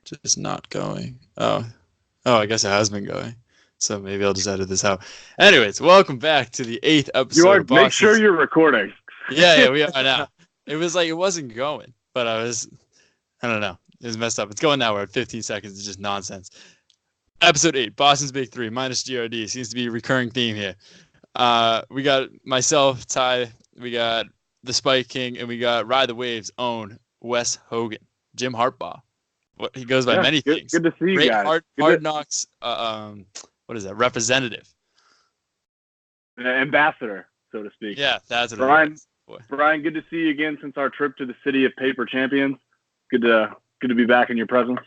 just not going. Oh, I guess it has been going. So maybe I'll just edit this out. Anyways, welcome back to the 8th episode of Boston's... Make sure you're recording. Yeah, we are now. It was like it wasn't going, but I don't know. It was messed up. It's going now. We're at 15 seconds. It's just nonsense. Episode 8, Boston's Big Three minus GRD. Seems to be a recurring theme here. We got myself, Ty. We got the Spike King, and we got Ride the Waves' own Wes Hogan, Jim Hartbaugh. He goes by many things. Good to see you guys. Hard Knocks. What is that? Representative. Ambassador, so to speak. Yeah, that's what Brian. Brian, good to see you again since our trip to the city of paper champions. Good to be back in your presence.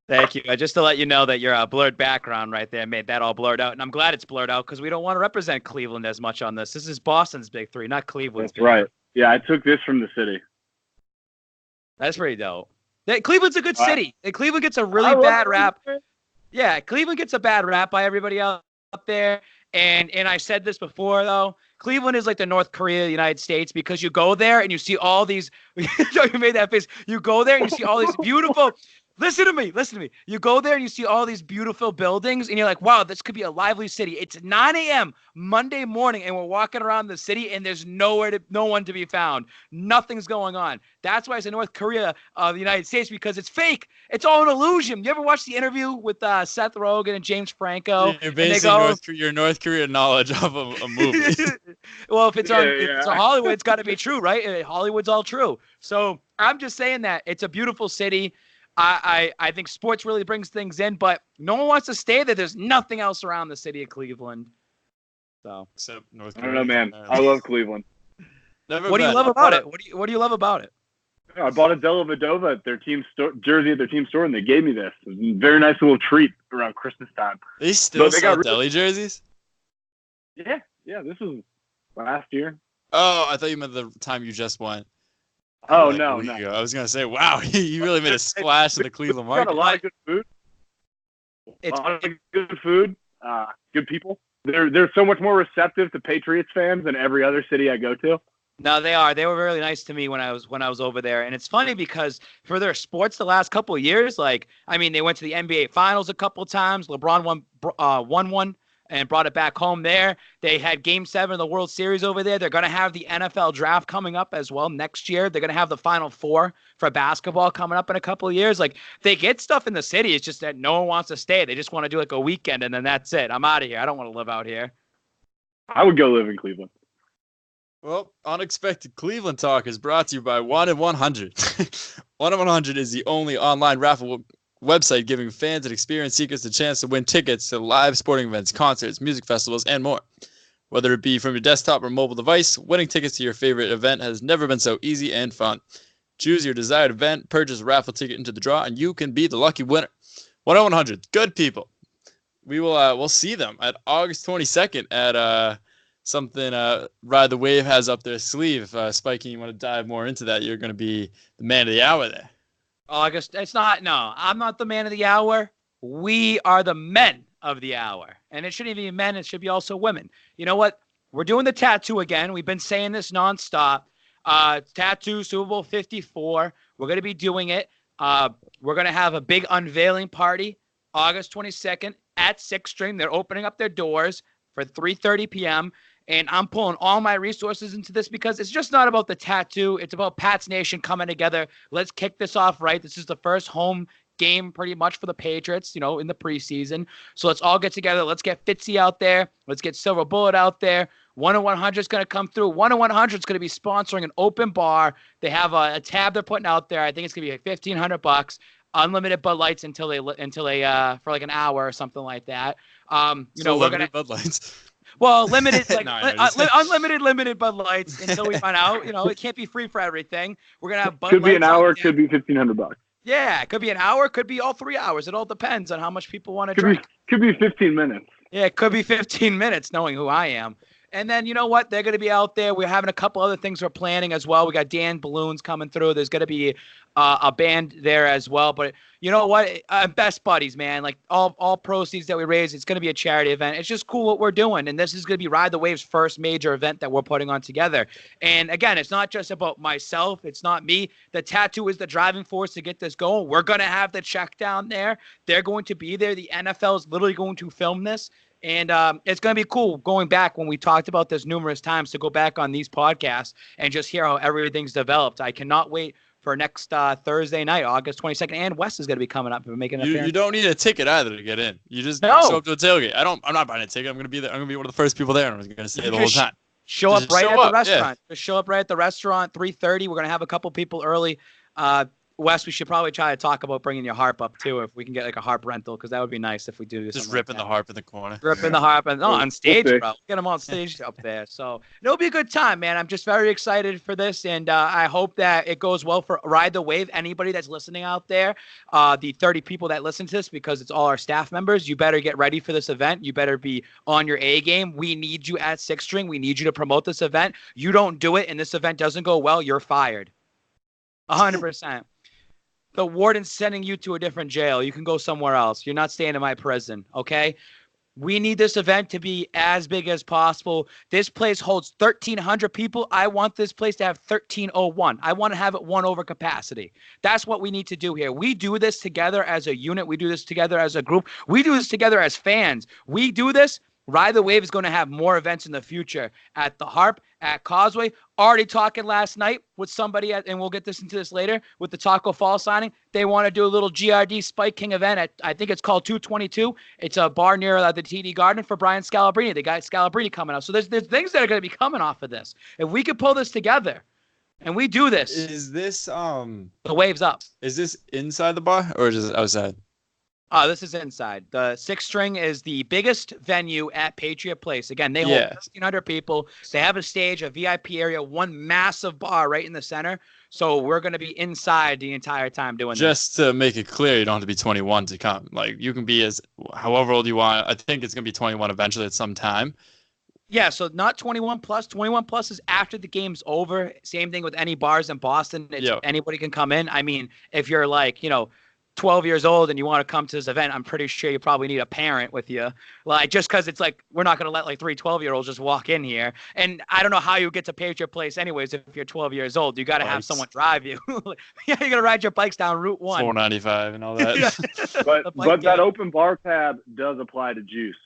Thank you. Just to let you know that your blurred background right there made that all blurred out, and I'm glad it's blurred out because we don't want to represent Cleveland as much on this. This is Boston's Big Three, not Cleveland's. That's right. Yeah, I took this from the city. That's pretty dope. Cleveland's a good city. And Cleveland gets a really bad rap. Yeah, Cleveland gets a bad rap by everybody else up there. And I said this before, though. Cleveland is like the North Korea of the United States because you go there and you see all these – you made that face. You go there and you see all these beautiful – Listen to me. You go there and you see all these beautiful buildings and you're like, wow, this could be a lively city. It's 9 a.m. Monday morning and we're walking around the city and there's no one to be found. Nothing's going on. That's why it's the North Korea of the United States because it's fake. It's all an illusion. You ever watch the interview with Seth Rogen and James Franco? You're basing your North Korea knowledge off of a movie. Well, if it's on Hollywood, it's got to be true, right? Hollywood's all true. So I'm just saying that it's a beautiful city. I think sports really brings things in, but no one wants to stay there. There's nothing else around the city of Cleveland. So except North Korea. I don't know, man. I love Cleveland. What do you love about it? What do you love about it? I bought a Della Vedova at their team jersey at their team store, and they gave me this. It was a very nice little treat around Christmas time. They still sell deli jerseys? Yeah. This was last year. Oh, I thought you meant the time you just went. Oh, no. I was going to say, wow, you really made a splash in the Cleveland market. Got a lot of good food. Good people. They're so much more receptive to Patriots fans than every other city I go to. No, they are. They were really nice to me when I was over there. And it's funny because for their sports the last couple of years, they went to the NBA Finals a couple of times. LeBron won one and brought it back home there. They had Game 7 of the World Series over there. They're going to have the NFL draft coming up as well next year. They're going to have the Final Four for basketball coming up in a couple of years. They get stuff in the city. It's just that no one wants to stay. They just want to do a weekend, and then that's it. I'm out of here. I don't want to live out here. I would go live in Cleveland. Well, Unexpected Cleveland Talk is brought to you by 1 in 100. 1 in 100 is the only online raffle website giving fans and experienced seekers the chance to win tickets to live sporting events, concerts, music festivals, and more. Whether it be from your desktop or mobile device, winning tickets to your favorite event has never been so easy and fun. Choose your desired event, purchase a raffle ticket into the draw, and you can be the lucky winner. 1 in 100, good people. We will we'll see them at August 22nd at something Ride the Wave has up their sleeve. If Spiky, you want to dive more into that, you're going to be the man of the hour there. August, I'm not the man of the hour. We are the men of the hour. And it shouldn't even be men, it should be also women. You know what? We're doing the tattoo again. We've been saying this nonstop. Tattoo Super Bowl 54. We're going to be doing it. We're going to have a big unveiling party August 22nd at 6th Stream. They're opening up their doors for 3:30 p.m. And I'm pulling all my resources into this because it's just not about the tattoo. It's about Pats Nation coming together. Let's kick this off right. This is the first home game pretty much for the Patriots, in the preseason. So let's all get together. Let's get Fitzy out there. Let's get Silver Bullet out there. 1 in 100 is going to come through. 1 in 100 is going to be sponsoring an open bar. They have a tab they're putting out there. I think it's going to be like $1,500. Unlimited Bud Lights until they for like an hour or something like that. We're gonna Bud Lights. Well, limited, unlimited Bud Lights until we find out. It can't be free for everything. We're gonna have Bud Lights. Could be an hour, could be $1,500. Yeah, it could be an hour, could be all 3 hours. It all depends on how much people want to drink. Could be 15 minutes. Yeah, it could be 15 minutes, knowing who I am. And then, you know what? They're going to be out there. We're having a couple other things we're planning as well. We got Dan Balloons coming through. There's going to be a band there as well. But you know what? Best buddies, man. Like all proceeds that we raise, it's going to be a charity event. It's just cool what we're doing. And this is going to be Ride the Wave's first major event that we're putting on together. And again, it's not just about myself. It's not me. The tattoo is the driving force to get this going. We're going to have the check down there. They're going to be there. The NFL is literally going to film this. And it's going to be cool going back when we talked about this numerous times to go back on these podcasts and just hear how everything's developed. I cannot wait for next Thursday night, August 22nd. And Wes is going to be coming up and making an appearance. You don't need a ticket either to get in. You just show up to a tailgate. I'm not buying a ticket. I'm going to be there. I'm going to be one of the first people there, and I'm going to stay the whole time. Show up right at the restaurant. Just show up right at the restaurant, 3:30. We're going to have a couple people early. Wes, we should probably try to talk about bringing your harp up too, if we can get like a harp rental, because that would be nice if we do this. Just ripping the harp in the corner. Ripping the harp on stage, bro. Get them on stage up there. So it'll be a good time, man. I'm just very excited for this, and I hope that it goes well for Ride the Wave. Anybody that's listening out there, the 30 people that listen to this, because it's all our staff members, you better get ready for this event. You better be on your A game. We need you at Six String. We need you to promote this event. You don't do it, and this event doesn't go well, you're fired. 100%. The warden's sending you to a different jail. You can go somewhere else. You're not staying in my prison, okay? We need this event to be as big as possible. This place holds 1,300 people. I want this place to have 1,301. I want to have it one over capacity. That's what we need to do here. We do this together as a unit. We do this together as a group. We do this together as fans. We do this. Ride the Wave is going to have more events in the future at the Harp, at Causeway. Already talking last night with somebody, and we'll get into this later, with the Tacko Fall signing. They want to do a little GRD Spike King event at, I think it's called 222. It's a bar near the TD Garden for Brian Scalabrine. They got Scalabrine coming out. So there's things that are going to be coming off of this. If we could pull this together and we do this. Is this the Wave's up. Is this inside the bar or is it outside? This is inside. The Six String is the biggest venue at Patriot Place. Again, they hold 1,500 people. They have a stage, a VIP area, one massive bar right in the center. So we're going to be inside the entire time doing Just to make it clear, you don't have to be 21 to come. Like, you can be however old you want. I think it's going to be 21 eventually at some time. Yeah, so not 21 plus. 21 plus is after the game's over. Same thing with any bars in Boston. Anybody can come in. I mean, if you're like, 12 years old and you want to come to this event, I'm pretty sure you probably need a parent with you. Like, just because it's like, we're not going to let like 3 12-year-olds just walk in here. And I don't know how you get to Patriot Place anyways if you're 12 years old. You got to have someone drive you. Yeah, you're going to ride your bikes down Route 1. 495 and all that. but that open bar tab does apply to juice,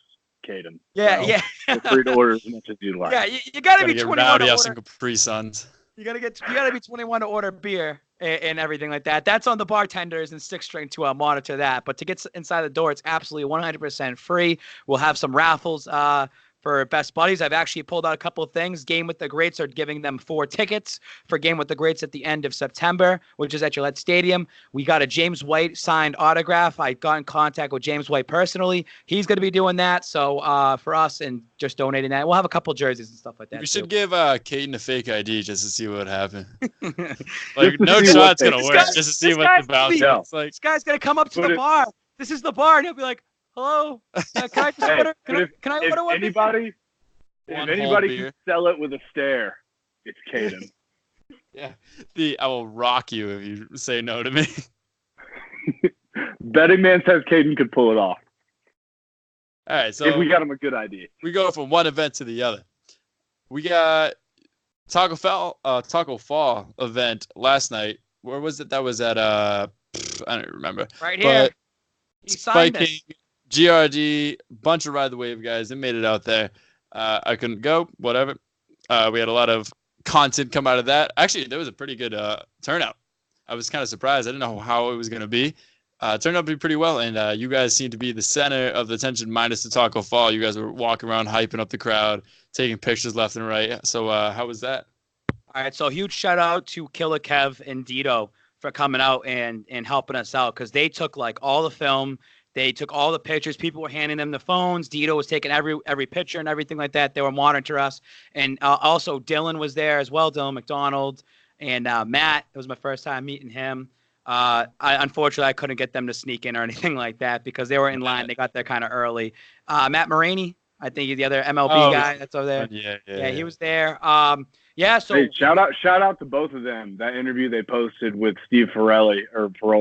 Caden. Yeah, so feel free to order as much as you like. Yeah, you got to be 21 to order. Some Capri Suns. You gotta be 21 to order beer and everything like that. That's on the bartenders and Six String to monitor that. But to get inside the door, it's absolutely 100% free. We'll have some raffles for Best Buddies. I've actually pulled out a couple of things. Game with the Greats are giving them 4 tickets for Game with the Greats at the end of September, which is at Gillette Stadium. We got a James White signed autograph. I got in contact with James White personally. He's going to be doing that. So for us and just donating that, we'll have a couple jerseys and stuff like that. We should give Caden a fake ID just to see what would happen. Like, no shot's going to work just to see what the bounce is. Like, this guy's going to come up to the bar. This is the bar. And he'll be like, hello, can I just order? Can I order one? If anybody can sell it with a stare, it's Caden. Yeah, I will rock you if you say no to me. Betting man says Caden could pull it off. All right, so if we got him a good idea, we go from one event to the other. We got Tacko Fall event last night. Where was it? That was at I don't remember. Right here. But he signed this. GRD, bunch of Ride the Wave guys. They made it out there. I couldn't go, whatever. We had a lot of content come out of that. Actually, there was a pretty good turnout. I was kind of surprised. I didn't know how it was going to be. It turned out to be pretty well, and you guys seem to be the center of the attention minus the Tacko Fall. You guys were walking around hyping up the crowd, taking pictures left and right. So how was that? All right, so huge shout out to Killer Kev and Dito for coming out and helping us out, because they took like all the film. They took all the pictures. People were handing them the phones. Dito was taking every picture and everything like that. They were monitoring us. And also Dylan was there as well, Dylan McDonald. And Matt, it was my first time meeting him. Unfortunately, I couldn't get them to sneak in or anything like that because they were in line. They got there kind of early. Matt Maraney I think he's the other MLB Oh, guy that's over there. Yeah, He was there. So hey, shout out to both of them. That interview they posted with Steve Ferrelli.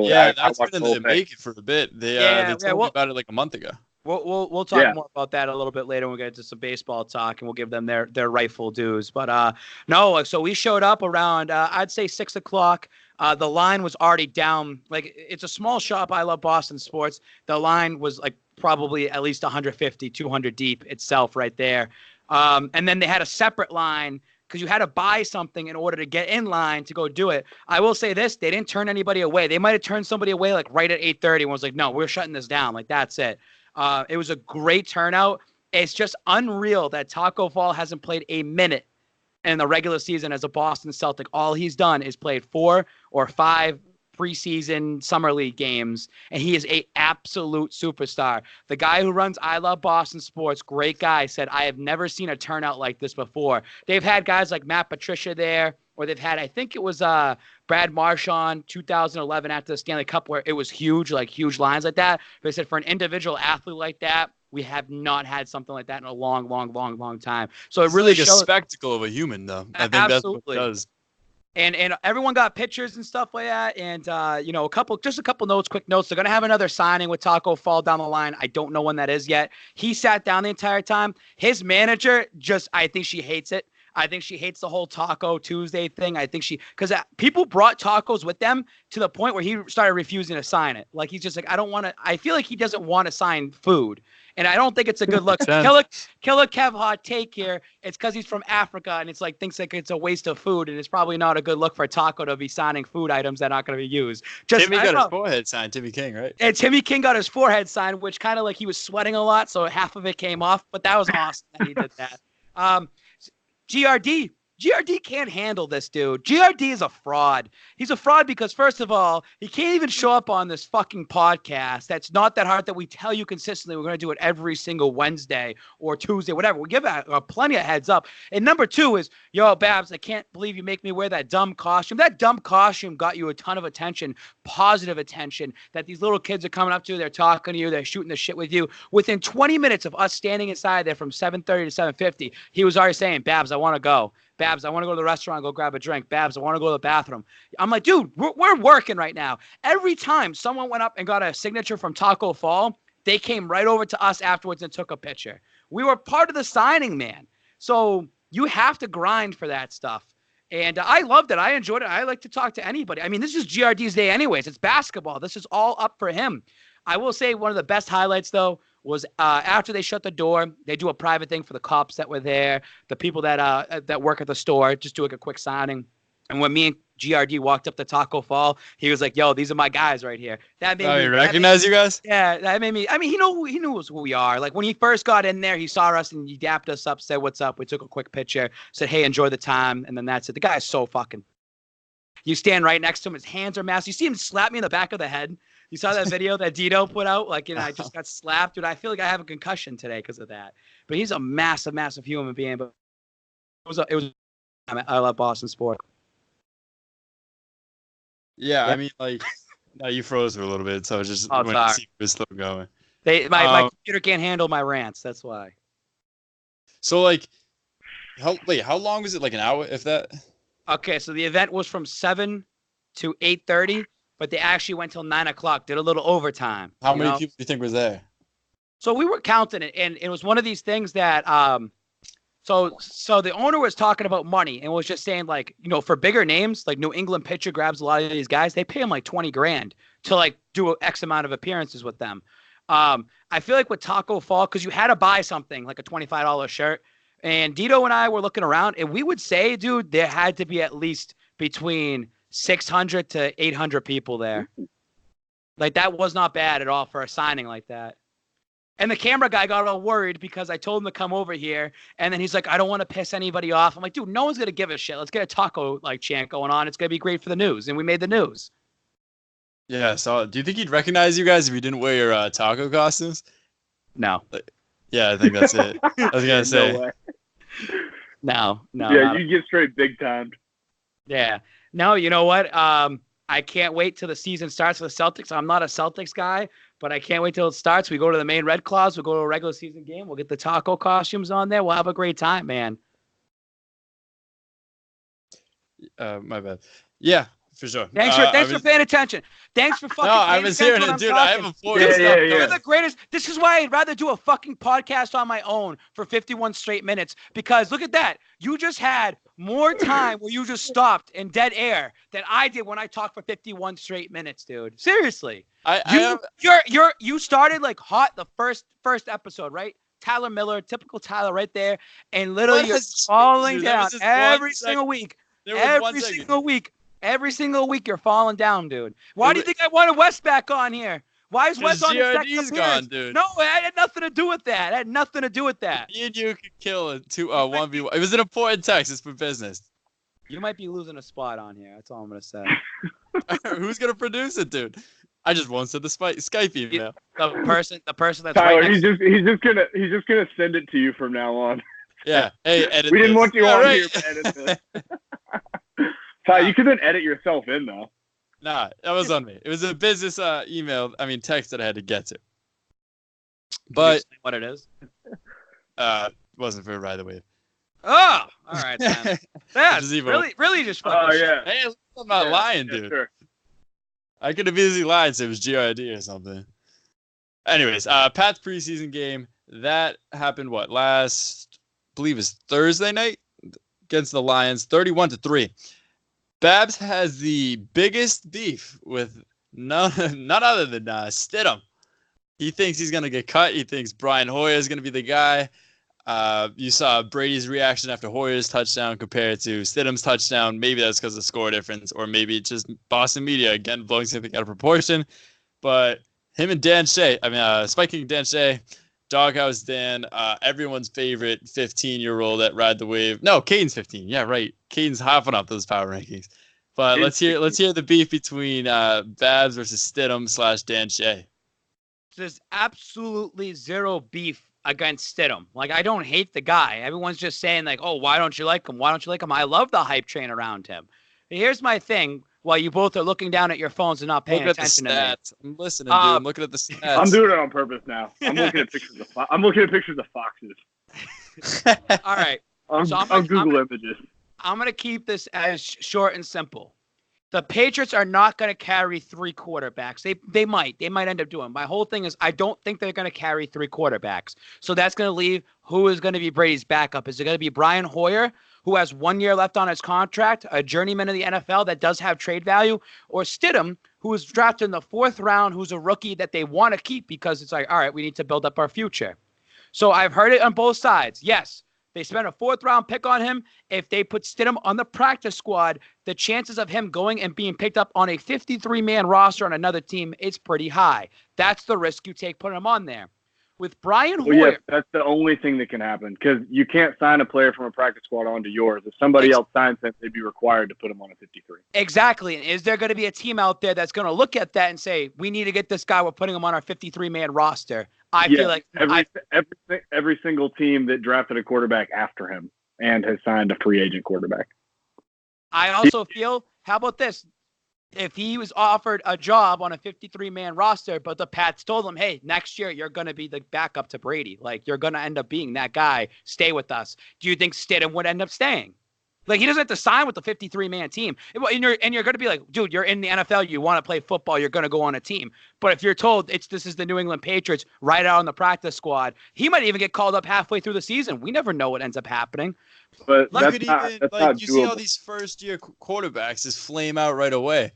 Yeah, I that's watched been the in whole the thing. making for a bit. They told me well, about it like a month ago. We'll talk Yeah. more about that a little bit later when we get into some baseball talk, and we'll give them their rightful dues. But no, so we showed up around I'd say 6 o'clock. The line was already down. Like, it's a small shop. I love Boston sports. The line was like probably at least 150, 200 deep itself right there. And then they had a separate line because you had to buy something in order to get in line to go do it. I will say this: they didn't turn anybody away. They might have turned somebody away like right at 8:30 and was like, "No, we're shutting this down." Like, that's it. It was a great turnout. It's just unreal that Tacko Fall hasn't played a minute in the regular season as a Boston Celtic. All he's done is played 4 or 5 preseason summer league games, and he is a absolute superstar. The guy who runs I Love Boston Sports, great guy, said, I have never seen a turnout like this before. They've had guys like Matt Patricia there, or they've had, I think it was Brad Marchand 2011 after the Stanley Cup, where it was huge, like huge lines like that. But they said for an individual athlete like that, we have not had something like that in a long, long, long, long time. So it really like shows a spectacle of a human, though. I think absolutely. That's what it does. And everyone got pictures and stuff like that. And, a couple notes, quick notes. They're going to have another signing with Tacko Fall down the line. I don't know when that is yet. He sat down the entire time. His manager I think she hates it. I think she hates the whole Taco Tuesday thing. I think because people brought tacos with them to the point where he started refusing to sign it. Like, he's just like, I feel like he doesn't want to sign food. And I don't think it's a good look. Killer Kev hot take here. It's because he's from Africa and it's like thinks like it's a waste of food, and it's probably not a good look for Taco to be signing food items that are not going to be used. Timmy got his forehead signed, Timmy King, right? And Timmy King got his forehead signed, which kind of like he was sweating a lot, so half of it came off. But that was awesome that he did that. GRD can't handle this, dude. GRD is a fraud. He's a fraud because, first of all, he can't even show up on this fucking podcast. That's not that hard that we tell you consistently. We're going to do it every single Wednesday or Tuesday, whatever. We give plenty of heads up. And number 2 is, yo, Babs, I can't believe you make me wear that dumb costume. That dumb costume got you a ton of attention, positive attention, that these little kids are coming up to you. They're talking to you. They're shooting the shit with you. Within 20 minutes of us standing inside there from 7:30 to 7:50, he was already saying, Babs, I want to go. Babs, I want to go to the restaurant, go grab a drink. Babs, I want to go to the bathroom. I'm like, dude, we're working right now. Every time someone went up and got a signature from Tacko Fall, they came right over to us afterwards and took a picture. We were part of the signing, man. So you have to grind for that stuff. And I loved it. I enjoyed it. I like to talk to anybody. I mean, this is GRD's day anyways. It's basketball. This is all up for him. I will say one of the best highlights, though, was after they shut the door, they do a private thing for the cops that were there, the people that work at the store, just doing a quick signing. And when me and GRD walked up to Tacko Fall, he was like, yo, these are my guys right here. That made me you recognize you guys? Yeah, that made me. I mean, he knew who we are. Like, when he first got in there, he saw us and he dapped us up, said, what's up? We took a quick picture, said, hey, enjoy the time. And then that's it. The guy is so fucking. You stand right next to him. His hands are massive. You see him slap me in the back of the head. You saw that video that Dito put out? Like, I just got slapped. Dude, I feel like I have a concussion today because of that. But he's a massive, massive human being. But it was. I love Boston sports. Yeah, I mean, like, no, you froze for a little bit, so it's just when the secret was still going. My computer can't handle my rants. That's why. So, like, how long was it? Like an hour, if that? Okay, so the event was from 7 to 8:30. But they actually went till 9 o'clock, did a little overtime. How many people do you think was there? So we were counting it, and it was one of these things that so the owner was talking about money and was just saying, like, for bigger names, like New England pitcher grabs a lot of these guys, they pay them like $20,000 to like do X amount of appearances with them. I feel like with Tacko Fall, because you had to buy something like a $25 shirt, and Dito and I were looking around, and we would say, dude, there had to be at least between 600 to 800 people there. Like, that was not bad at all for a signing like that. And the camera guy got all worried because I told him to come over here, and then he's like, I don't want to piss anybody off. I'm like, dude, no one's gonna give a shit. Let's get a taco chant going on. It's gonna be great for the news, and we made the news. Yeah. So, do you think he'd recognize you guys if you didn't wear your taco costumes? No. Yeah, I think that's it. I was gonna say. No way. No. Yeah, you get straight big timed. Yeah. No, you know what? I can't wait till the season starts for the Celtics. I'm not a Celtics guy, But I can't wait till it starts. We go to the main Red Claws. We'll go to a regular season game. We'll get the taco costumes on there. We'll have a great time, man. My bad. Yeah, for sure. Thanks for paying attention. Thanks for fucking No, I paying was attention hearing when it, I'm dude. talking. I have a point. You're the greatest. This is why I'd rather do a fucking podcast on my own for 51 straight minutes. Because look at that. You just had more time where you just stopped in dead air than I did when I talked for 51 straight minutes, dude. Seriously. You started like hot the first episode, right? Tyler Miller, typical Tyler right there. And literally you're falling down every single week. Every single week you're falling down, dude. Why do you think I wanted Wes back on here? Why is Wes on his second appearance? Gone, dude. No, it had nothing to do with that. Me and you could kill a 1v1. It was an important text. It's for business. You might be losing a spot on here. That's all I'm gonna say. Who's gonna produce it, dude? I just won't send the Skype email. The person that's Tyler, right he's just gonna send it to you from now on. Yeah. Hey, edit. We didn't want you on right. here to edit this. Ty, you could then edit yourself in though. Nah, that was on me. It was a business text that I had to get to. But what it is? Wasn't for Ride the Wave. Oh, all right, then. That's really just fucking shit. Hey, I'm not lying, dude. Sure. I could have easily lied and said it was GID or something. Anyways, Pat's preseason game that happened last, I believe is Thursday night against the Lions, 31-3. Babs has the biggest beef with none other than Stidham. He thinks he's gonna get cut. He thinks Brian Hoyer is gonna be the guy. You saw Brady's reaction after Hoyer's touchdown compared to Stidham's touchdown. Maybe that's because of the score difference, or maybe it's just Boston media again blowing something out of proportion. But him and Dan Shea, Spike King Dan Shea, Doghouse Dan, everyone's favorite 15-year-old at Ride the Wave. No, Caden's 15. Yeah, right. Caden's hopping up those power rankings. But let's hear the beef between Babs versus Stidham / Dan Shea. There's absolutely zero beef against Stidham. Like, I don't hate the guy. Everyone's just saying, like, oh, why don't you like him? Why don't you like him? I love the hype train around him. But here's my thing. While you both are looking down at your phones and not paying attention to me. I'm listening, dude. I'm looking at the stats. I'm doing it on purpose now. I'm looking at pictures of foxes. All right. I'm Google Images. I'm going to keep this as short and simple. The Patriots are not going to carry 3 quarterbacks. They might end up doing. My whole thing is I don't think they're going to carry 3 quarterbacks. So that's going to leave who is going to be Brady's backup. Is it going to be Brian Hoyer, who has 1 year left on his contract, a journeyman in the NFL that does have trade value, or Stidham, who was drafted in the 4th round, who's a rookie that they want to keep because it's like, all right, we need to build up our future. So I've heard it on both sides. Yes, they spent a 4th round pick on him. If they put Stidham on the practice squad, the chances of him going and being picked up on a 53-man roster on another team is pretty high. That's the risk you take putting him on there. With Brian Hoyer. Well, yes, that's the only thing that can happen because you can't sign a player from a practice squad onto yours. If somebody else signs him, they'd be required to put him on a 53. Exactly. And is there going to be a team out there that's going to look at that and say, we need to get this guy, we're putting him on our 53-man roster? I feel like every single team that drafted a quarterback after him and has signed a free agent quarterback. I also feel, how about this? If he was offered a job on a 53-man roster, but the Pats told him, hey, next year you're going to be the backup to Brady. Like, you're going to end up being that guy. Stay with us. Do you think Stidham would end up staying? Like, he doesn't have to sign with the 53-man team. And you're going to be like, dude, you're in the NFL. You want to play football. You're going to go on a team. But if you're told this is the New England Patriots right out on the practice squad, he might even get called up halfway through the season. We never know what ends up happening. But you see all these first-year quarterbacks just flame out right away,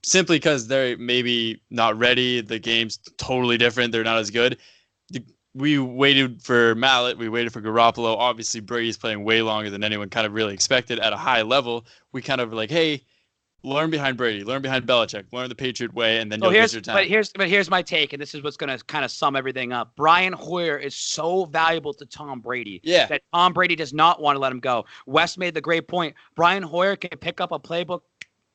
simply because they're maybe not ready. The game's totally different. They're not as good. We waited for Mallett. We waited for Garoppolo. Obviously, Brady's playing way longer than anyone kind of really expected at a high level. We kind of were like, hey, learn behind Brady, learn behind Belichick, learn the Patriot way, and then you'll get your time. But here's my take, and this is what's going to kind of sum everything up. Brian Hoyer is so valuable to Tom Brady that Tom Brady does not want to let him go. Wes made the great point. Brian Hoyer can pick up a playbook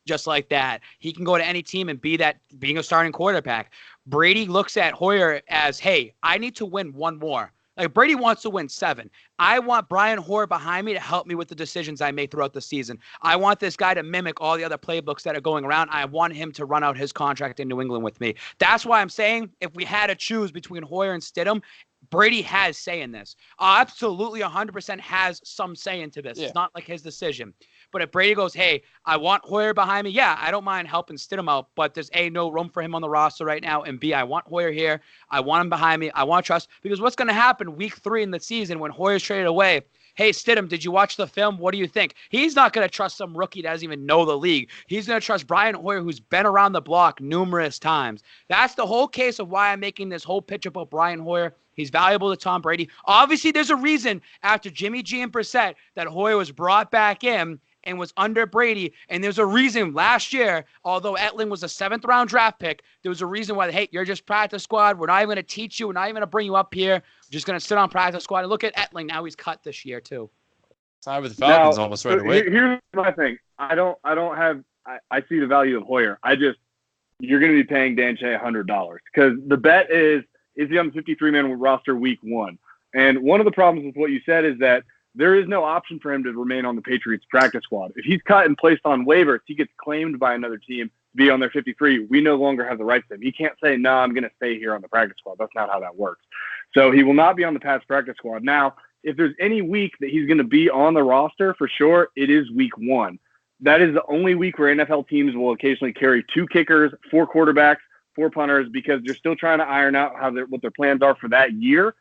just like that. He can go to any team and being a starting quarterback. Brady looks at Hoyer as, hey, I need to win one more. Like, Brady wants to win 7. I want Brian Hoyer behind me to help me with the decisions I make throughout the season. I want this guy to mimic all the other playbooks that are going around. I want him to run out his contract in New England with me. That's why I'm saying if we had to choose between Hoyer and Stidham, Brady has say in this. Absolutely 100% has some say into this. It's not like his decision. But if Brady goes, hey, I want Hoyer behind me, yeah, I don't mind helping Stidham out, but there's A, no room for him on the roster right now, and B, I want Hoyer here. I want him behind me. I want trust. Because what's going to happen week 3 in the season when Hoyer's traded away? Hey, Stidham, did you watch the film? What do you think? He's not going to trust some rookie that doesn't even know the league. He's going to trust Brian Hoyer, who's been around the block numerous times. That's the whole case of why I'm making this whole pitch about Brian Hoyer. He's valuable to Tom Brady. Obviously, there's a reason after Jimmy G and Brissett that Hoyer was brought back in and was under Brady. And there's a reason last year, although Etling was a 7th-round draft pick, there was a reason why, hey, you're just practice squad. We're not even going to teach you. We're not even going to bring you up here. We're just going to sit on practice squad. And look at Etling. Now he's cut this year, too. Signed with the Falcons Now, almost right away. Here's my thing. I see the value of Hoyer. You're going to be paying Dan Shea $100 because the bet is he on the 53-man roster week 1? And one of the problems with what you said is that there is no option for him to remain on the Patriots practice squad. If he's cut and placed on waivers, he gets claimed by another team to be on their 53. We no longer have the rights to him. He can't say, no, I'm going to stay here on the practice squad. That's not how that works. So he will not be on the Pats practice squad. Now, if there's any week that he's going to be on the roster, for sure, it is week 1. That is the only week where NFL teams will occasionally carry 2 kickers, 4 quarterbacks, 4 punters, because they're still trying to iron out what their plans are for that year.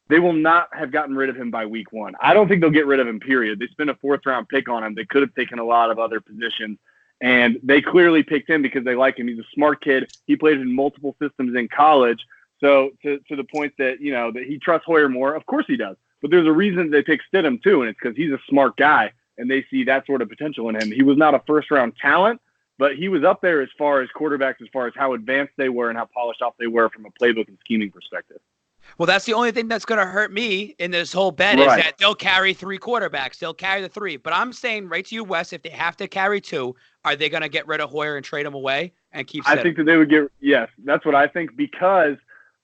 They will not have gotten rid of him by week 1. I don't think they'll get rid of him, period. They spent a 4th-round pick on him. They could have taken a lot of other positions, and they clearly picked him because they like him. He's a smart kid. He played in multiple systems in college. So to the point that, that he trusts Hoyer more, of course he does. But there's a reason they picked Stidham, too, and it's because he's a smart guy, and they see that sort of potential in him. He was not a first-round talent, but he was up there as far as quarterbacks, as far as how advanced they were and how polished off they were from a playbook and scheming perspective. Well, that's the only thing that's going to hurt me in this whole bet is that they'll carry 3 quarterbacks. They'll carry the 3. But I'm saying right to you, Wes, if they have to carry 2, are they going to get rid of Hoyer and trade him away and keep Stidham? I think that they would yes, that's what I think, because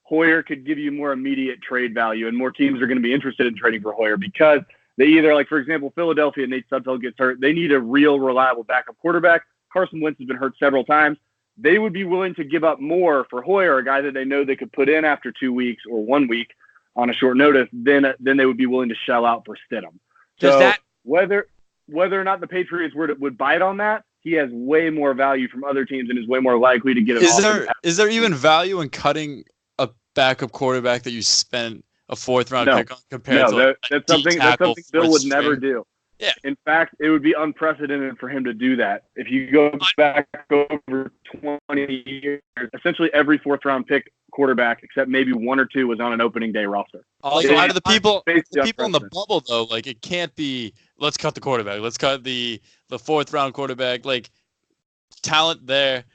Hoyer could give you more immediate trade value and more teams are going to be interested in trading for Hoyer because they either, like, for example, Philadelphia, Nate Sudfeld gets hurt. They need a real reliable backup quarterback. Carson Wentz has been hurt several times. They would be willing to give up more for Hoyer, a guy that they know they could put in after 2 weeks or 1 week on a short notice, then they would be willing to shell out for Stidham. So whether or not the Patriots would bite on that, he has way more value from other teams and is way more likely to get it. Is there even value in cutting a backup quarterback that you spent a 4th-round pick on compared to that's something Bill would never do. Yeah. In fact, it would be unprecedented for him to do that. If you go back over 20 years, essentially every 4th-round pick quarterback, except maybe 1 or 2, was on an opening day roster. Also, out of the people in the bubble, though, like, it can't be, let's cut the quarterback. Let's cut the 4th-round quarterback. Like, talent there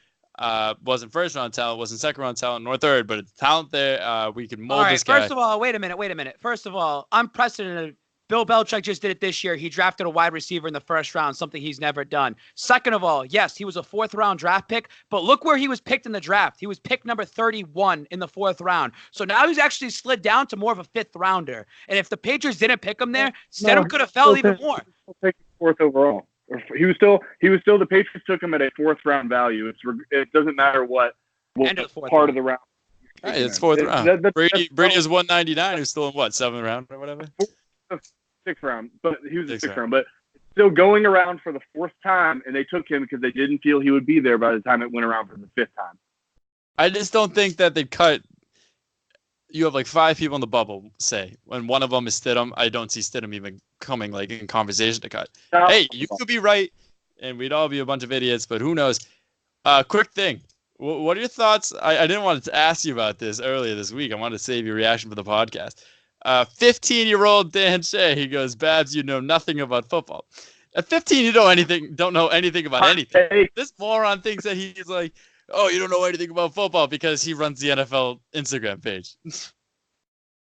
wasn't 1st-round talent, wasn't 2nd-round talent, nor 3rd, but it's talent there. We can mold this guy. First of all, wait a minute. First of all, unprecedented. Bill Belichick just did it this year. He drafted a wide receiver in the 1st round, something he's never done. Second of all, yes, he was a 4th-round draft pick, but look where he was picked in the draft. He was picked number 31 in the 4th round. So now he's actually slid down to more of a 5th-rounder. And if the Patriots didn't pick him there, Stidham could have fell even more. Pick 4th overall. He was still the Patriots took him at a 4th-round value. It doesn't matter what part of the round. Right, it's 4th round. Brady is 199. Who's still in 7th round or whatever? 6th round, but he was a 6th round. But still going around for the 4th time, and they took him because they didn't feel he would be there by the time it went around for the 5th time. I just don't think that they'd cut. You have like 5 people in the bubble, say, when one of them is Stidham. I don't see Stidham even coming like in conversation to cut. Hey, you could be right, and we'd all be a bunch of idiots, but who knows? Quick thing. What are your thoughts? I didn't want to ask you about this earlier this week. I wanted to save your reaction for the podcast. 15-year-old Dan Shea, he goes, Babs, you know nothing about football. At 15, you don't know anything about anything. This moron thinks that he's like, oh, you don't know anything about football because he runs the NFL Instagram page.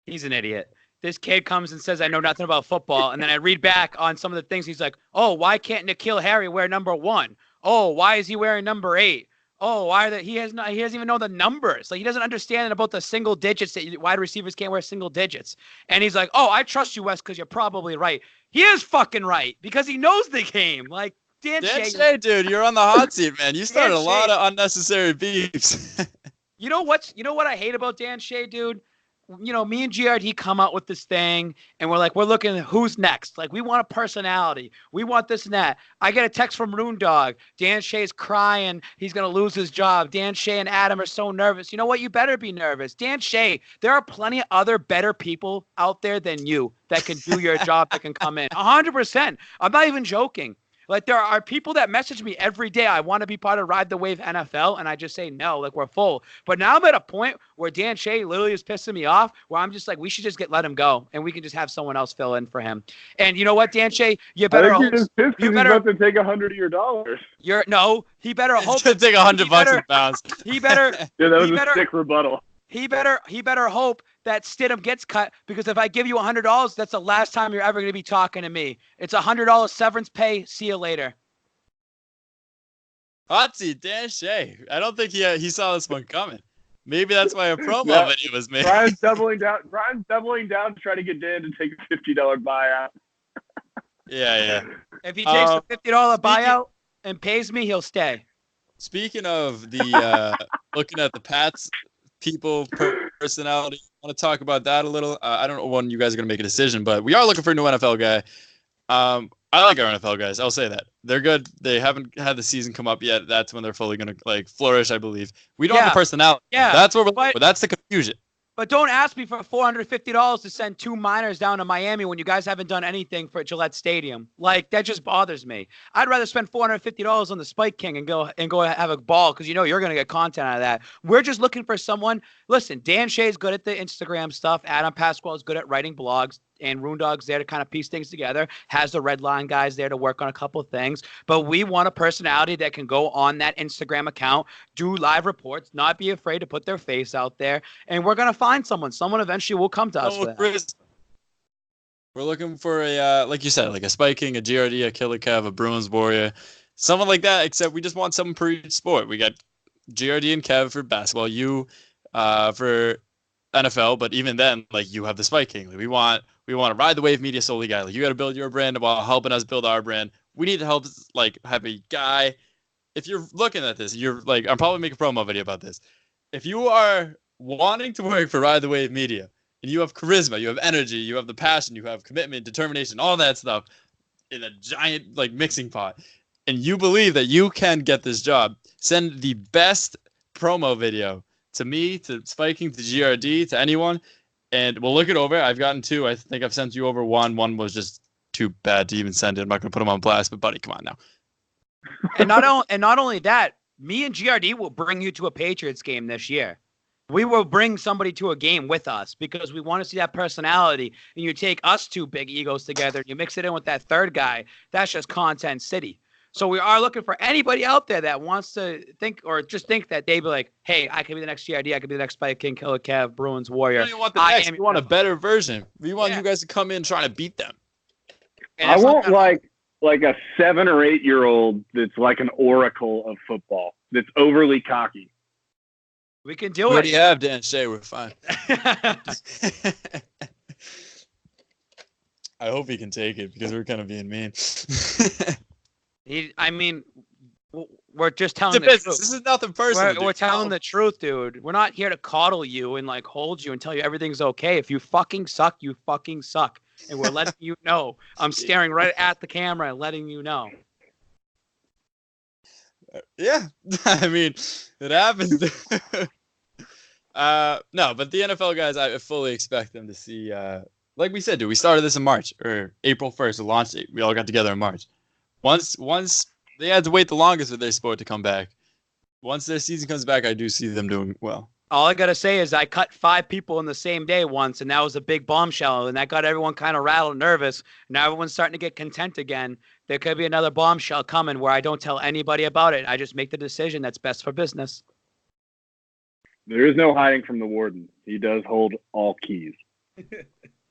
He's an idiot. This kid comes and says, I know nothing about football. And then I read back on some of the things. He's like, oh, why can't N'Keal Harry wear number 1? Oh, why is he wearing number 8? oh, why that he doesn't even know the numbers. Like he doesn't understand about the single digits that wide receivers can't wear single digits. And he's like, oh, I trust you, Wes, because you're probably right. He is fucking right because he knows the game. Like Dan Shea, dude, you're on the hot seat, man. You started a lot Shea. of unnecessary beefs. You know what I hate about Dan Shea, dude? You know, me and GRD come out with this thing and we're looking at who's next. Like, we want a personality. We want this and that. I get a text from Rune Dog. Dan Shea's crying. He's going to lose his job. Dan Shea and Adam are so nervous. You know what? You better be nervous. Dan Shea, there are plenty of other better people out there than you that can do your job, that can come in. 100%. I'm not even joking. Like, there are people that message me every day. I want to be part of Ride the Wave NFL, and I just say no. Like, we're full. But now I'm at a point where Dan Shea literally is pissing me off, where I'm just like, we should just let him go, and we can just have someone else fill in for him. And you know what, Dan Shea? You better hope. He's about to take $100 of your dollars. He better hope. He's gonna take $100 a pounds. He better. Yeah, that was a sick rebuttal. He better hope that Stidham gets cut, because if I give you $100, that's the last time you're ever going to be talking to me. It's $100 severance pay. See you later. Hot seat, Dan Shea. I don't think he saw this one coming. Maybe that's why a promo video was made. Brian's doubling down to try to get Dan to take a $50 buyout. Yeah. If he takes a $50 buyout and pays me, he'll stay. Speaking of the looking at the Pats people personality, I want to talk about that a little. I don't know when you guys are going to make a decision, but we are looking for a new NFL guy. I like our NFL guys. I'll say that. They're good. They haven't had the season come up yet. That's when they're fully going to flourish, I believe. We don't have the personality. Yeah. That's where that's the confusion. But don't ask me for $450 to send 2 minors down to Miami when you guys haven't done anything for Gillette Stadium. Like, that just bothers me. I'd rather spend $450 on the Spike King and go have a ball, because you're going to get content out of that. We're just looking for someone. Listen, Dan Shea's good at the Instagram stuff. Adam Pasquale is good at writing blogs. And Rune Dog's there to kind of piece things together. Has the Red Line guys there to work on a couple of things. But we want a personality that can go on that Instagram account, do live reports, not be afraid to put their face out there. And we're going to find someone. Someone eventually will come to us. We're looking for a, like you said, like a Spike King, a GRD, a Killer Kev, a Bruins Warrior, someone like that, except we just want someone per each sport. We got GRD and Kev for basketball, you for NFL, but even then, like, you have the Spike King. Like, we want to ride the wave media solely guy. Like, you got to build your brand while helping us build our brand. We need to help, like, have a guy. If you're looking at this, you're like, I'm probably making a promo video about this. If you are wanting to work for Ride the Wave Media, and you have charisma, you have energy, you have the passion, you have commitment, determination, all that stuff in a giant, like, mixing pot, and you believe that you can get this job, send the best promo video to me, to Spiking, to GRD, to anyone, and we'll look it over. I've gotten 2. I think I've sent you over 1. 1 was just too bad to even send it. I'm not going to put them on blast, but buddy, come on now. And not only that, me and GRD will bring you to a Patriots game this year. We will bring somebody to a game with us because we want to see that personality. And you take us 2 big egos together, you mix it in with that third guy. That's just content city. So we are looking for anybody out there that wants to think, or just think that they'd be like, hey, I could be the next GRD. I could be the next Spike King, Killer Kev, Bruins Warrior. We want the next. We want a better version. We want you guys to come in trying to beat them. And I want like a 7 or 8 year old that's like an oracle of football, that's overly cocky. We can do it. We already have Dan Shea. We're fine. I hope he can take it because we're kind of being mean. We're just telling the business. truth. This is nothing personal. We're telling the truth, dude. We're not here to coddle you and like hold you and tell you everything's okay. If you fucking suck, you fucking suck. And we're letting you know. I'm staring right at the camera and letting you know. Yeah. I mean, it happens. No, but the NFL guys, I fully expect them to see, like we said, dude, we started this in March or April 1st, the launch date. We all got together in March. Once they had to wait the longest for their sport to come back. Once their season comes back, I do see them doing well. All I got to say is I cut 5 people in the same day once, and that was a big bombshell, and that got everyone kind of rattled and nervous. Now everyone's starting to get content again. There could be another bombshell coming where I don't tell anybody about it. I just make the decision that's best for business. There is no hiding from the warden. He does hold all keys.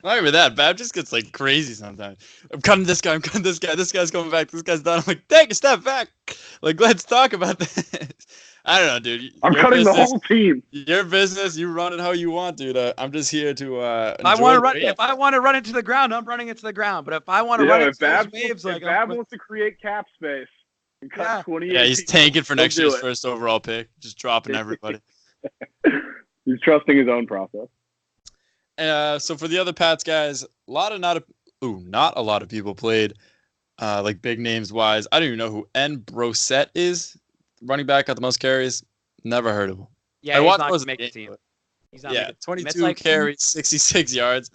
Not even that. Bab just gets like crazy sometimes. I'm cutting this guy. I'm cutting this guy. This guy's coming back. This guy's done. I'm like, take a step back. Like, let's talk about this. I don't know, dude. I'm cutting the whole team. Your business, you run it how you want, dude. I'm just here to If I want to run it to the ground, I'm running it to the ground. But if I want to run it to those waves, if Bab wants to create cap space and cut 28. Yeah, he's tanking for next year's first overall pick, just dropping everybody. He's trusting his own process. So for the other Pats guys, not a lot of people played, like big names wise. I don't even know who N. Brosette is. Running back, got the most carries. Never heard of him. Yeah, he's not going to make the team. He's not 22 carries, 66 yards.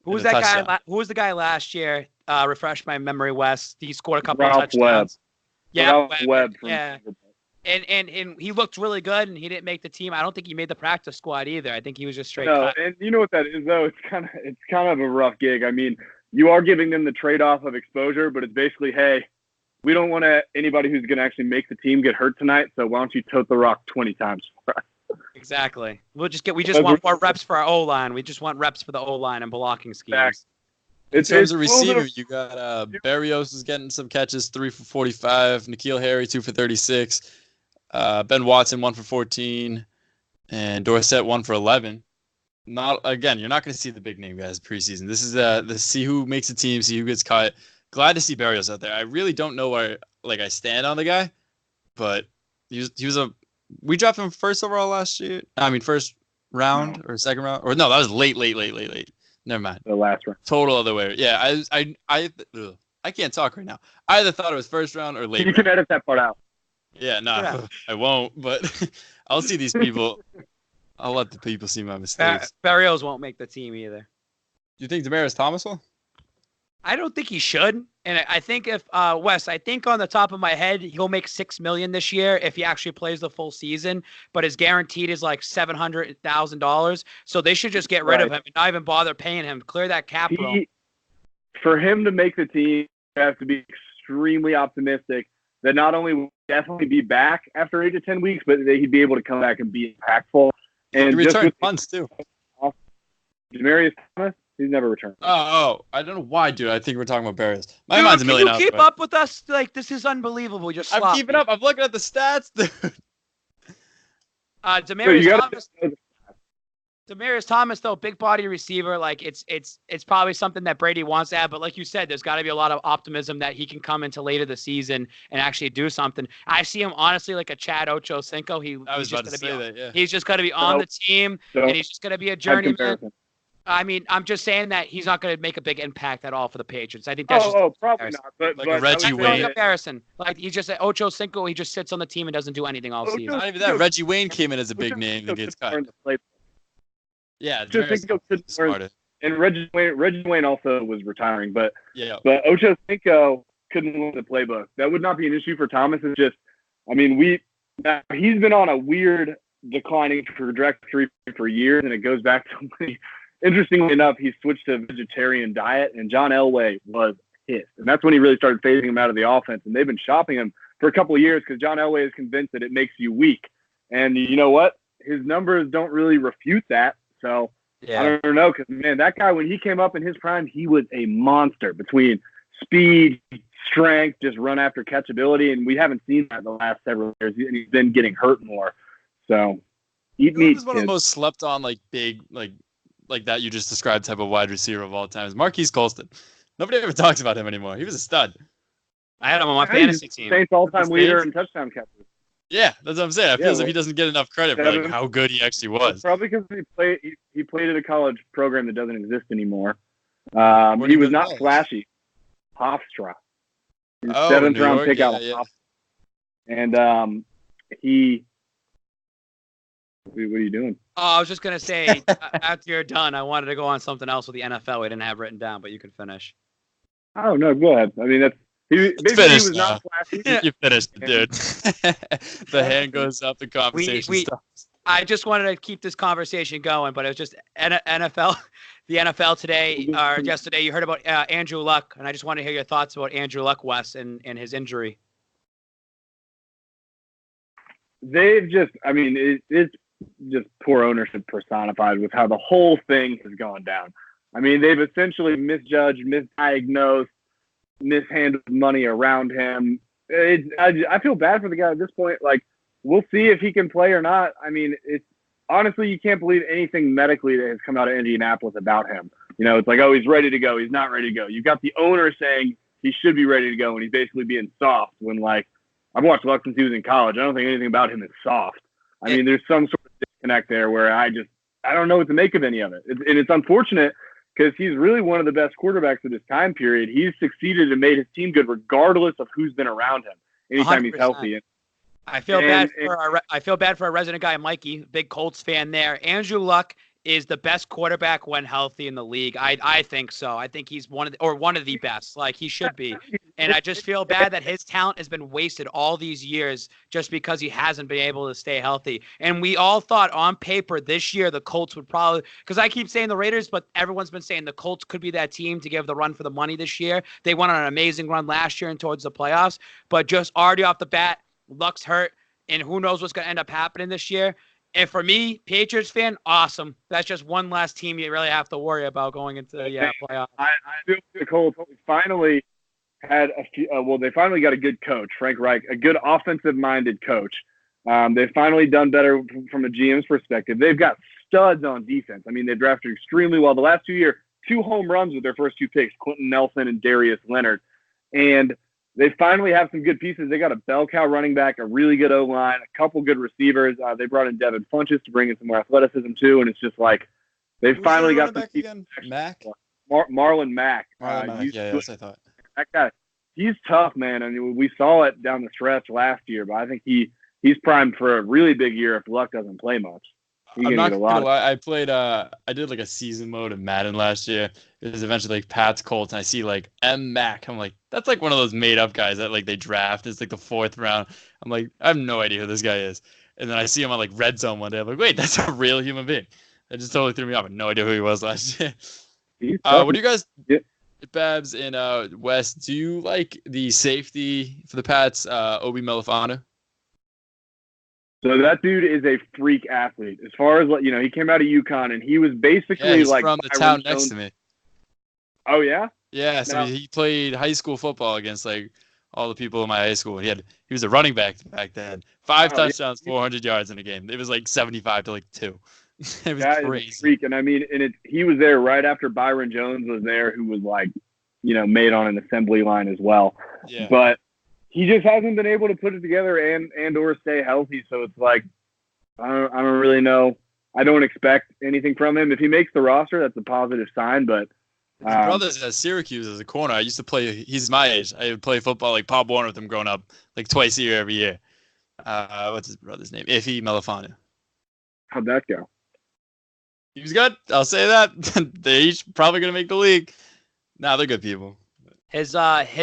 Who was that guy? Who was the guy last year? Refresh my memory, Wes. He scored a couple of touchdowns. Ralph Webb. Yeah. And he looked really good, and he didn't make the team. I don't think he made the practice squad either. I think he was just straight cut. And you know what that is, though? It's kind of a rough gig. I mean, you are giving them the trade-off of exposure, but it's basically, hey, we don't want anybody who's going to actually make the team get hurt tonight, so why don't you tote the rock 20 times for us? Exactly. We just want more reps for our O-line. We just want reps for the O-line and blocking schemes. In terms of receiver, you got Berrios is getting some catches, 3 for 45. N'Keal Harry, 2 for 36. Ben Watson, 1 for 14. And Dorsett, 1 for 11. You're not going to see the big name guys preseason. This is the see who makes the team, see who gets cut. Glad to see Berrios out there. I really don't know where I stand on the guy, but he was we drafted him first overall last year. I mean, first round or second round, or no, that was late. Never mind. The last round. Total other way. Yeah, I can't talk right now. I either thought it was first round or late. You can edit that part out. Yeah, no, I won't. But I'll see these people. I'll let the people see my mistakes. Berrios won't make the team either. Do you think Demaryius Thomas will? I don't think he should. And I think if Wes, I think on the top of my head, he'll make $6 million this year if he actually plays the full season. But his guaranteed is like $700,000. So they should just get rid of him and not even bother paying him. Clear that capital. For him to make the team, you have to be extremely optimistic that not only will he definitely be back after 8 to 10 weeks, but that he'd be able to come back and be impactful. And he returned punts too. Demaryius Thomas. He's never returned. Oh, I don't know why, dude. I think we're talking about Berrios. My mind's a million out. Keep up with us. Like, this is unbelievable. You're sloppy. I'm keeping up. I'm looking at the stats, dude. Demaryius Thomas, though, big body receiver. Like, it's probably something that Brady wants to have. But like you said, there's got to be a lot of optimism that he can come into later the season and actually do something. I see him honestly like a Chad Ochocinco. He's just going to be on the team, and he's just going to be a journeyman. I mean, I'm just saying that he's not going to make a big impact at all for the Patriots. I think that's probably not. But a Reggie Wayne comparison. Like he just Ochocinco, he just sits on the team and doesn't do anything all season. Not even that. Reggie Wayne came in as a big name and gets cut. Yeah, and Reggie Wayne also was retiring, but Ochocinco couldn't learn the playbook. That would not be an issue for Thomas. It's just, I mean, he's been on a weird declining trajectory for years, and it goes back to when interestingly enough, he switched to a vegetarian diet, and John Elway was pissed. And that's when he really started phasing him out of the offense. And they've been shopping him for a couple of years because John Elway is convinced that it makes you weak. And you know what? His numbers don't really refute that. So I don't know, because, man, that guy, when he came up in his prime, he was a monster between speed, strength, just run after catchability. And we haven't seen that in the last several years. And he's been getting hurt more. So eat meat. This is one of the most slept on, big, like that you just described type of wide receiver of all time is Marquise Colston. Nobody ever talks about him anymore. He was a stud. I had him on my fantasy team. Saints all-time leader in touchdown catches. Yeah, that's what I'm saying. I feel as if he doesn't get enough credit for how good he actually was. Probably because he played at a college program that doesn't exist anymore. He was not flashy. Hofstra. He was 7th round pick out of Hofstra. And he. What are you doing? Oh, I was just going to say, after you're done, I wanted to go on something else with the NFL we didn't have written down, but you can finish. Oh, no, go ahead. I mean, he was not flashy. You finished it, dude. The hand goes up, the conversation stops. I just wanted to keep this conversation going, but it was just NFL. The NFL today, or yesterday, you heard about Andrew Luck, and I just want to hear your thoughts about Andrew Luck, Wes, and his injury. They've just, I mean, it's just poor ownership personified with how the whole thing has gone down. I mean, they've essentially misjudged, misdiagnosed, mishandled money around him. I feel bad for the guy at this point. Like, we'll see if he can play or not. I mean, it's honestly, you can't believe anything medically that has come out of Indianapolis about him. It's like, oh, he's ready to go. He's not ready to go. You've got the owner saying he should be ready to go, and he's basically being soft when, like, I've watched Luck since he was in college. I don't think anything about him is soft. I mean, there's some sort of disconnect there where I don't know what to make of any of it. And it's unfortunate because he's really one of the best quarterbacks of this time period. He's succeeded and made his team good regardless of who's been around him anytime 100%. he's healthy. I feel bad for our resident guy, Mikey, big Colts fan there. Andrew Luck is the best quarterback when healthy in the league. I think so. I think he's one of the best. Like, he should be. And I just feel bad that his talent has been wasted all these years just because he hasn't been able to stay healthy. And we all thought on paper this year the Colts would probably, because I keep saying the Raiders, but everyone's been saying the Colts could be that team to give the run for the money this year. They went on an amazing run last year and towards the playoffs, but just already off the bat, Luck's hurt, and who knows what's going to end up happening this year. And for me, Patriots fan, awesome. That's just one last team you really have to worry about going into the playoffs. I feel the Colts finally had they finally got a good coach, Frank Reich, a good offensive-minded coach. They've finally done better from a GM's perspective. They've got studs on defense. I mean, they've drafted extremely well. The last 2 years, 2 home runs with their first 2 picks, Quentin Nelson and Darius Leonard. And they finally have some good pieces. They got a bell cow running back, a really good O-line, a couple good receivers. They brought in Devin Funchess to bring in some more athleticism too, and it's just like they've finally got some again? Mack? Marlon Mack. Yes, I thought. That guy, he's tough, man. I mean, we saw it down the stretch last year, but I think he's primed for a really big year if Luck doesn't play much. I'm not gonna lie. I did like a season mode of Madden last year. It was eventually like Pat's Colts, and I see like M Mac. I'm like, that's like one of those made up guys that like they draft. It's like the 4th round. I'm like, I have no idea who this guy is. And then I see him on like Red Zone one day. I'm like, wait, that's a real human being. That just totally threw me off. I had no idea who he was last year. What do you guys, Babs and Wes? Do you like the safety for the Pats, Obi Melifonwu? So that dude is a freak athlete. As far as, he came out of UConn, and he was basically he's like from the town next to me. Oh, yeah? Yeah, so he played high school football against like all the people in my high school. He was a running back back then. 5 touchdowns, 400 yards in a game. It was like 75 to like 2. It was crazy. Is a freak. And I mean, he was there right after Byron Jones was there, who was like, made on an assembly line as well. Yeah. But he just hasn't been able to put it together and or stay healthy. So it's like, I don't really know. I don't expect anything from him. If he makes the roster, that's a positive sign. But his brother's at Syracuse as a corner. I used to play. He's my age. I would play football like Pop Warner with him growing up, like twice a year every year. What's his brother's name? Ife Melifonwu. How'd that go? He was good. I'll say that. They're each probably gonna make the league. Nah, they're good people. His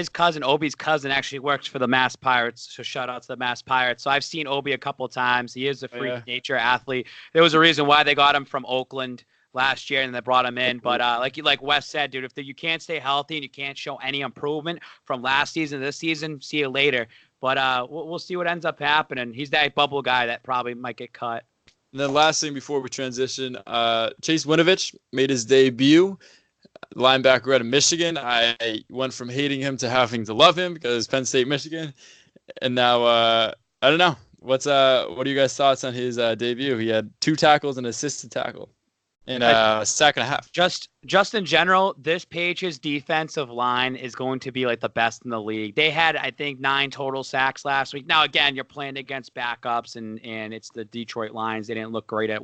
cousin, Obi's cousin, actually works for the Mass Pirates. So shout out to the Mass Pirates. So I've seen Obi a couple of times. He is a freak nature athlete. There was a reason why they got him from Oakland last year and they brought him in. But like Wes said, dude, if you can't stay healthy and you can't show any improvement from last season to this season, see you later. But we'll see what ends up happening. He's that bubble guy that probably might get cut. And then last thing before we transition, Chase Winovich made his debut. Linebacker out of Michigan. I went from hating him to having to love him because Penn State, Michigan. And now, I don't know. What are you guys' thoughts on his debut? He had 2 tackles and an assisted tackle in a sack and a half. Just in general, this Patriots defensive line is going to be like the best in the league. They had, I think, 9 total sacks last week. Now, again, you're playing against backups, and it's the Detroit Lions. They didn't look great at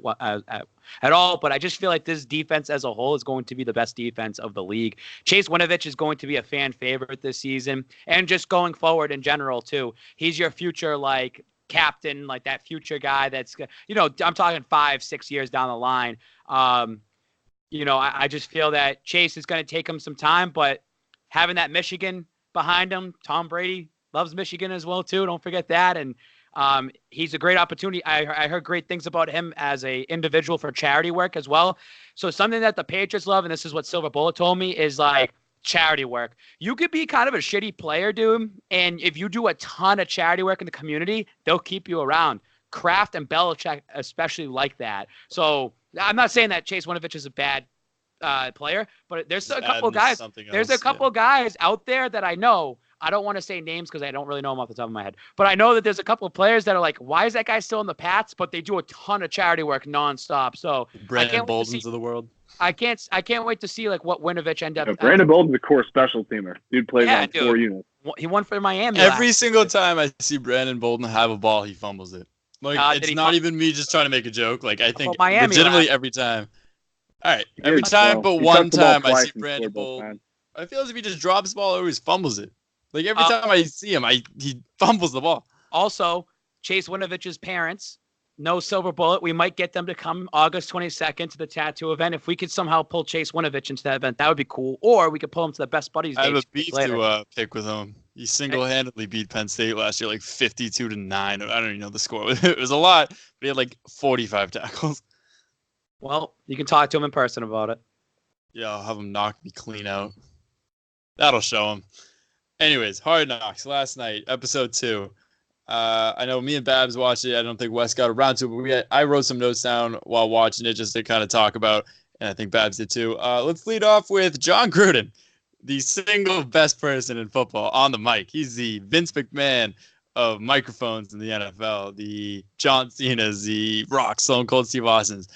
all, but I just feel like this defense as a whole is going to be the best defense of the league. Chase Winovich is going to be a fan favorite this season, and just going forward in general, too. He's your future, like, captain, like that future guy that's, I'm talking 5-6 years down the line. I just feel that Chase is going to take him some time, but having that Michigan behind him, Tom Brady loves Michigan as well, too. Don't forget that. And he's a great opportunity. I heard great things about him as a individual for charity work as well. So something that the Patriots love, and this is what Silver Bullet told me, is like charity work. You could be kind of a shitty player, dude, and if you do a ton of charity work in the community, they'll keep you around. Kraft and Belichick especially like that. So I'm not saying that Chase Winovich is a bad player, but there's a couple guys. There's a couple guys out there that I know I don't want to say names because I don't really know them off the top of my head. But I know that there's a couple of players that are like, why is that guy still in the Pats? But they do a ton of charity work nonstop. So Brandon Bolden's of the world. I can't wait to see like what Winovich end up. Brandon Bolden's a core special teamer. Dude plays on 4 units. He won for Miami. Every single time I see Brandon Bolden have a ball, he fumbles it. Like it's not even me just trying to make a joke. Like I think legitimately every time. All right, every time but one time I see Brandon Bolden. I feel as if he just drops the ball or always fumbles it. Like every time I see him, he fumbles the ball. Also, Chase Winovich's parents, no silver bullet. We might get them to come August 22nd to the tattoo event. If we could somehow pull Chase Winovich into that event, that would be cool. Or we could pull him to the Best Buddies Day. I have a beef to pick with him. He single-handedly beat Penn State last year, like 52-9. I don't even know the score. It was a lot, but he had like 45 tackles. Well, you can talk to him in person about it. Yeah, I'll have him knock me clean out. That'll show him. Anyways, Hard Knocks last night, episode 2. I know me and Babs watched it. I don't think Wes got around to it, but I wrote some notes down while watching it just to kind of talk about, and I think Babs did too. Let's lead off with John Gruden, the single best person in football on the mic. He's the Vince McMahon of microphones in the NFL, the John Cena's, the Rock, Stone Cold Steve Austin's.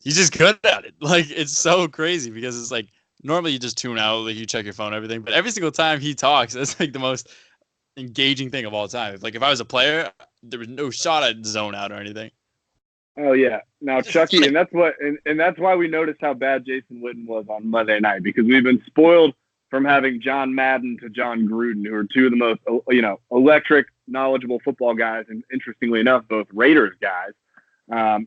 He's just good at it. Like, it's so crazy because it's like, normally you just tune out, like you check your phone and everything, but every single time he talks, it's like the most engaging thing of all time. Like if I was a player, there was no shot I'd zone out or anything. Oh yeah. Now Chucky, and that's why we noticed how bad Jason Witten was on Monday night, because we've been spoiled from having John Madden to John Gruden, who are two of the most electric, knowledgeable football guys, and interestingly enough, both Raiders guys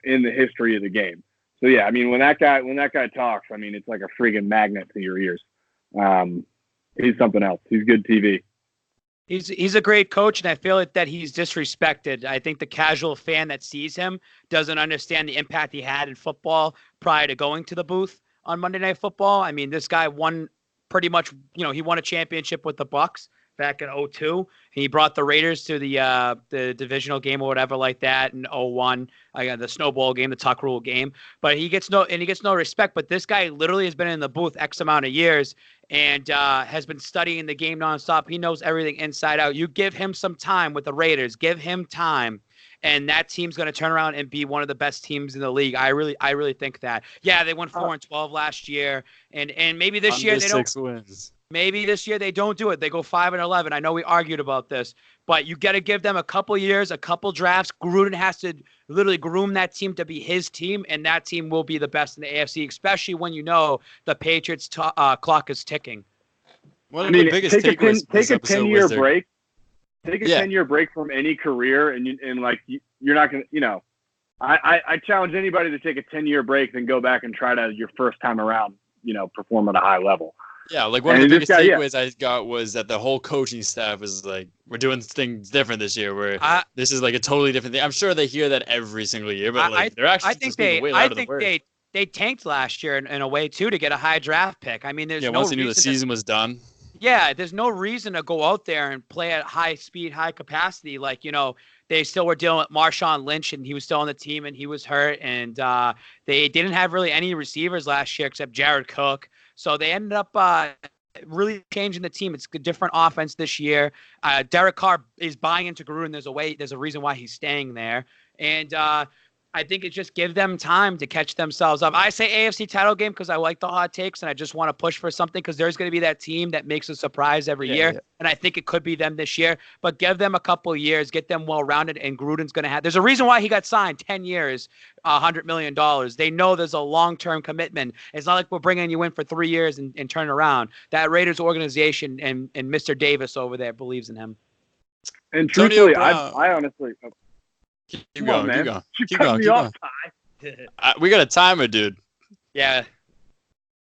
in the history of the game. So yeah, I mean when that guy talks, I mean it's like a friggin' magnet to your ears. He's something else. He's good TV. He's a great coach, and I feel that he's disrespected. I think the casual fan that sees him doesn't understand the impact he had in football prior to going to the booth on Monday Night Football. I mean, this guy won pretty much, he won a championship with the Bucs back in 2002. He brought the Raiders to the divisional game or whatever like that in 2001. The snowball game, the tuck rule game. But he gets no respect. But this guy literally has been in the booth X amount of years and has been studying the game nonstop. He knows everything inside out. You give him some time with the Raiders, give him time, and that team's going to turn around and be one of the best teams in the league. I really think that. Yeah, they went 4-12 last year, and maybe this year they don't. 6 wins. Maybe this year they don't do it. They go 5-11. I know we argued about this, but you got to give them a couple years, a couple drafts. Gruden has to literally groom that team to be his team, and that team will be the best in the AFC, especially when you know the Patriots' clock is ticking. One of the biggest takeaways take a 10-year break. Take a 10-year break from any career, and you're not going to, I challenge anybody to take a 10-year break, then go back and try to your first time around, perform at a high level. Yeah, like one of the biggest takeaways I got was that the whole coaching staff was like, we're doing things different this year, where this is like a totally different thing. I'm sure they hear that every single year, but they're actually they tanked last year in a way too to get a high draft pick. I mean, once they knew the season was done. Yeah, there's no reason to go out there and play at high speed, high capacity. Like, they still were dealing with Marshawn Lynch, and he was still on the team, and he was hurt. And they didn't have really any receivers last year except Jared Cook. So they ended up really changing the team. It's a different offense this year. Derek Carr is buying into Gruden. There's a reason why he's staying there. And I think it just give them time to catch themselves up. I say AFC title game because I like the hot takes, and I just want to push for something because there's going to be that team that makes a surprise every year, and I think it could be them this year. But give them a couple of years, get them well-rounded, and Gruden's going to have – there's a reason why he got signed 10 years, $100 million. They know there's a long-term commitment. It's not like we're bringing you in for 3 years and turning around. That Raiders organization and Mr. Davis over there believes in him. And truthfully, I honestly – Keep going. We got a timer, dude. Yeah.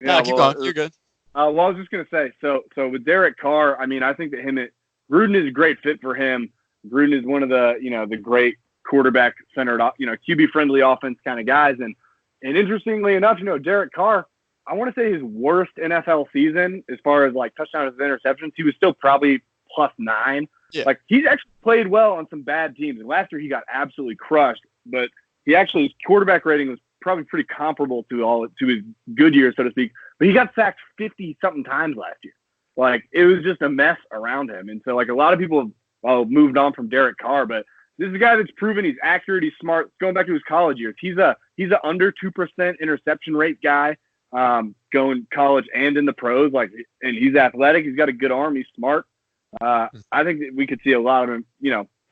Keep going. You're good. Well, I was just gonna say, so with Derek Carr, I mean, I think that Gruden is a great fit for him. Gruden is one of the the great quarterback centered, QB friendly offense kind of guys, and interestingly enough, Derek Carr, I want to say his worst NFL season as far as like touchdowns and interceptions, he was still probably +9. Yeah. Like he's actually played well on some bad teams. And last year he got absolutely crushed, but his quarterback rating was probably pretty comparable to his good years, so to speak. But he got sacked 50 something times last year. Like, it was just a mess around him. And so, like, a lot of people have moved on from Derek Carr, but this is a guy that's proven he's accurate, he's smart. Going back to his college years, he's a under 2% interception rate guy, going college and in the pros. Like, and he's athletic. He's got a good arm. He's smart. I think that we could see a lot of,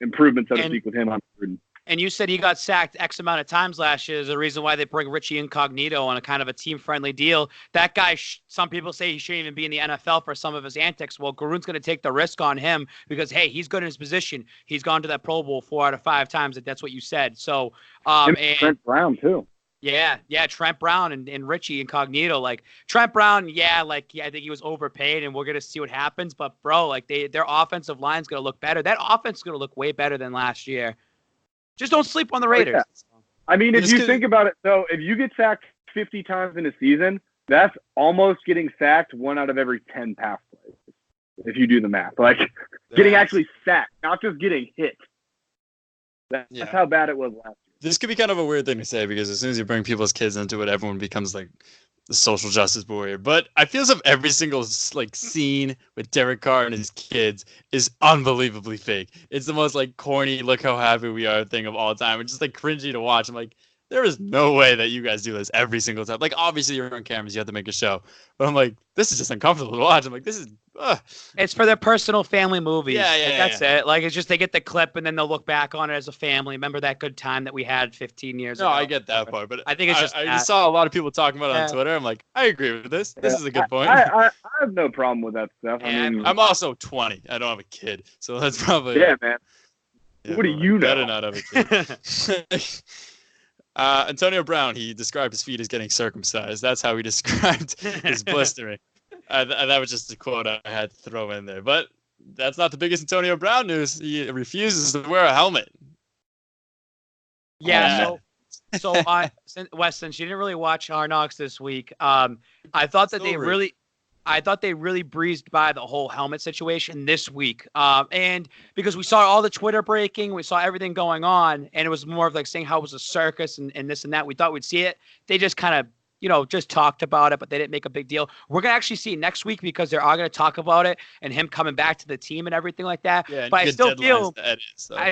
improvements, so to speak, with him on Gruden. And you said he got sacked X amount of times last year. Is the reason why they bring Richie Incognito on a kind of a team-friendly deal. That guy, some people say he shouldn't even be in the NFL for some of his antics. Well, Gruden's going to take the risk on him because, hey, he's good in his position. He's gone to that Pro Bowl 4 out of 5 times. That's what you said. So, and Trent Brown too. Yeah, Trent Brown and Richie Incognito. Like, Trent Brown, I think he was overpaid, and we're going to see what happens. But, bro, like, their offensive line's going to look better. That offense is going to look way better than last year. Just don't sleep on the Raiders. Yeah. I mean, if you think about it, though, if you get sacked 50 times in a season, that's almost getting sacked 1 out of every 10 pass plays, if you do the math. Like, getting actually sacked, not just getting hit. That's how bad it was last year. This could be kind of a weird thing to say because as soon as you bring people's kids into it, everyone becomes like the social justice warrior. But I feel as if every single scene with Derek Carr and his kids is unbelievably fake. It's the most corny, look how happy we are thing of all time. It's just cringy to watch. I'm like, there is no way that you guys do this every single time. Like, obviously you're on cameras, you have to make a show. But I'm like, this is just uncomfortable to watch. I'm like, this is It's for their personal family movies. That's it. Like, it's just they get the clip and then they'll look back on it as a family. Remember that good time that we had 15 years ago? No, I get that part, but I think it's just I just saw a lot of people talking about it on Twitter. I'm like, I agree with this. This is a good point. I have no problem with that stuff. I mean, I'm also 20. I don't have a kid, so that's probably man. What do you know? Better not have a kid. Antonio Brown, he described his feet as getting circumcised. That's how he described his blistering. That was just a quote I had to throw in there. But that's not the biggest Antonio Brown news. He refuses to wear a helmet. Yeah, so Wes, since you didn't really watch Hard Knocks this week, I thought that they really breezed by the whole helmet situation this week. And because we saw all the Twitter breaking, we saw everything going on, and it was more of saying how it was a circus and this and that. We thought we'd see it. They just kind of, just talked about it, but they didn't make a big deal. We're going to actually see it next week because they are going to talk about it and him coming back to the team and everything like that. Yeah, but I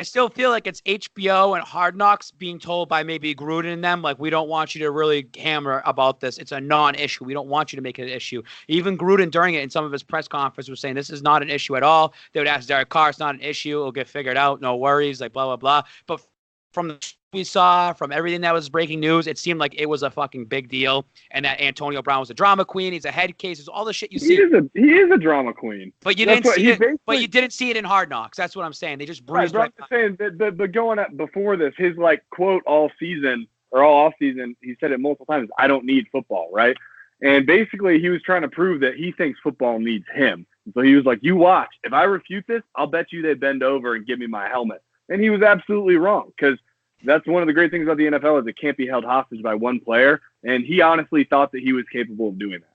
still feel like it's HBO and Hard Knocks being told by maybe Gruden and them, like, we don't want you to really hammer about this. It's a non-issue. We don't want you to make it an issue. Even Gruden during it in some of his press conferences was saying this is not an issue at all. They would ask Derek Carr, it's not an issue. It'll get figured out. No worries, blah, blah, blah. But from the we saw, from everything that was breaking news, it seemed like it was a fucking big deal, and that Antonio Brown was a drama queen. He's a head case. It's all the shit you see. He is a drama queen. But you didn't see it. But you didn't see it in Hard Knocks. That's what I'm saying. They just breezed right by. I'm saying, but going up before this, his quote all season or all off season, he said it multiple times. I don't need football, right? And basically, he was trying to prove that he thinks football needs him. So he was like, "You watch. If I refute this, I'll bet you they bend over and give me my helmet." And he was absolutely wrong because that's one of the great things about the NFL is it can't be held hostage by one player. And he honestly thought that he was capable of doing that.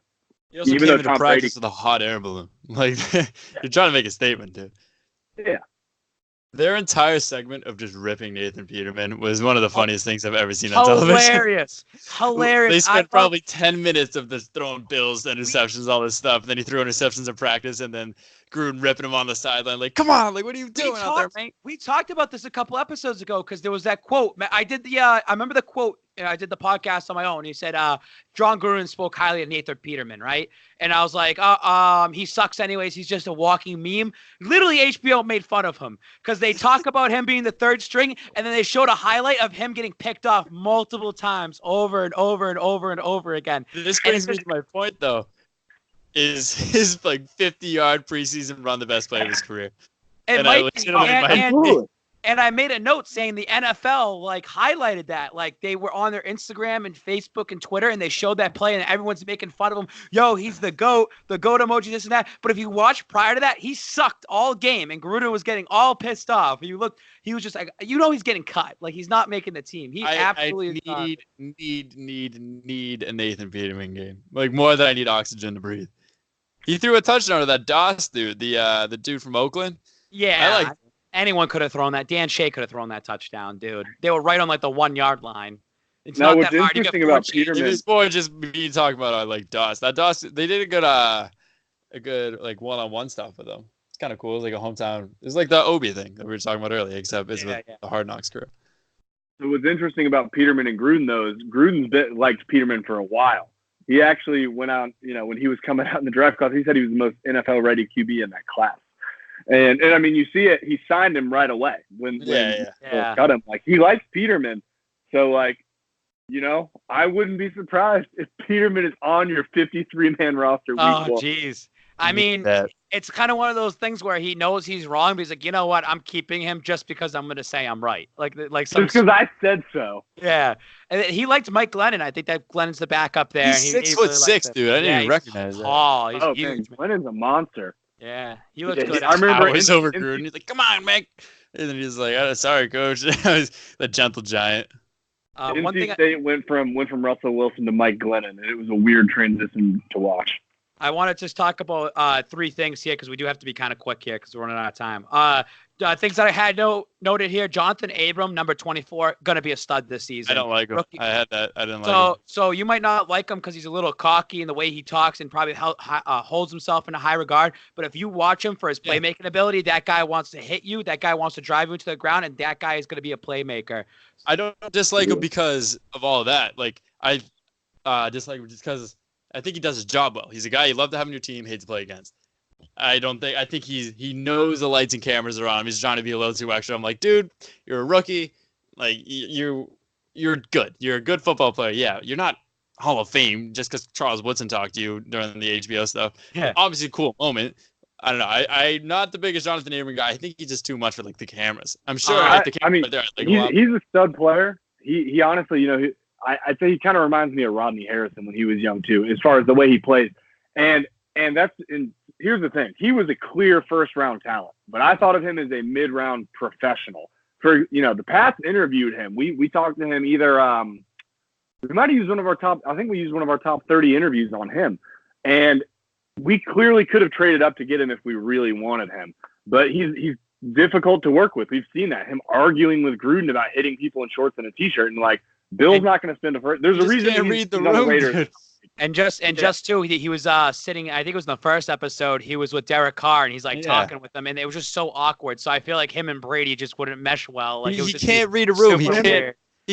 He also came into practice with a hot air balloon. Like, you're trying to make a statement, dude. Yeah. Their entire segment of just ripping Nathan Peterman was one of the funniest things I've ever seen on television. Hilarious. They spent probably 10 minutes of this throwing bills, interceptions, all this stuff. And then he threw interceptions in practice, and then Gruden ripping him on the sideline. Like, come on, what are you doing out there, man? We talked about this a couple episodes ago because there was that quote. I remember the quote. I did the podcast on my own. He said, John Gruden spoke highly of Nathan Peterman, right? And I was like, he sucks anyways. He's just a walking meme. Literally, HBO made fun of him because they talk about him being the third string, and then they showed a highlight of him getting picked off multiple times over and over and over and over again. This brings me to my point, though, is his 50-yard preseason run the best play of his career. And I made a note saying the NFL highlighted that. They were on their Instagram and Facebook and Twitter, and they showed that play, and everyone's making fun of him. Yo, he's the GOAT emoji, this and that. But if you watch prior to that, he sucked all game, and Gruden was getting all pissed off. He was just like, he's getting cut. He's not making the team. I need a Nathan Peterman game. More than I need oxygen to breathe. He threw a touchdown to that Doss dude, the dude from Oakland. Yeah. Anyone could have thrown that. Dan Shea could have thrown that touchdown, dude. They were right on the 1 yard line. It's not that hard. Interesting about Peterman. It was more just me talking about Doss. That Doss, they did a good a good like one-on-one stuff with him. It's kind of cool. It's like a hometown. It's like the Obi thing that we were talking about earlier, except it's with the Hard Knocks crew. So what's interesting about Peterman and Gruden, though, is Gruden's liked Peterman for a while. He actually went out, when he was coming out in the draft class, he said he was the most NFL-ready QB in that class. And I mean, you see it. He signed him right away when cut him. Like, he likes Peterman. So, like, I wouldn't be surprised if Peterman is on your 53-man roster week one. Oh, jeez. I mean, it's kind of one of those things where he knows he's wrong, but he's like, you know what? I'm keeping him just because I'm going to say I'm right. Just because I said so. Yeah. And he liked Mike Glennon. I think that Glennon's the backup there. He's 6'6", dude. I didn't even recognize that. Oh, he's huge. Man, Glennon's a monster. Yeah. He looks good. I remember he's over Gruden. He's like, come on, Mike. And then he's like, oh, sorry, coach. The gentle giant. NC State went from Russell Wilson to Mike Glennon, and it was a weird transition to watch. I want to just talk about three things here because we do have to be kind of quick here because we're running out of time. Things that I had noted here: Jonathan Abram, number 24, gonna be a stud this season. I don't like him. Rookie. I had that. I didn't like him. So you might not like him because he's a little cocky in the way he talks and probably holds himself in a high regard. But if you watch him for his playmaking ability, that guy wants to hit you. That guy wants to drive you into the ground, and that guy is gonna be a playmaker. I don't dislike him because of all of that. Like I dislike him just because I think he does his job well. He's a guy you love to have on your team, hate to play against. I think he knows the lights and cameras are on him. He's trying to be a little too extra. I'm like, dude, you're a rookie. Like you're good. You're a good football player. Yeah, you're not Hall of Fame just because Charles Woodson talked to you during the HBO stuff. Yeah, obviously a cool moment. I don't know. I'm not the biggest Jonathan Abram guy. I think he's just too much for like the cameras. I'm sure. He's a stud player. He honestly, I'd say he kind of reminds me of Rodney Harrison when he was young too, as far as the way he plays. And here's the thing: he was a clear first-round talent, but I thought of him as a mid-round professional. For the Pats interviewed him. We talked to him either. We might have used one of our top. I think we used one of our top 30 interviews on him, and we clearly could have traded up to get him if we really wanted him. But he's difficult to work with. We've seen that, him arguing with Gruden about hitting people in shorts and a T-shirt, and like Bill's not going to spend a first. There's a reason can't read the room. Raiders. And just too, he was sitting. I think it was in the first episode. He was with Derek Carr, and he's like talking with them, and it was just so awkward. So I feel like him and Brady just wouldn't mesh well. Like he can't read a room. He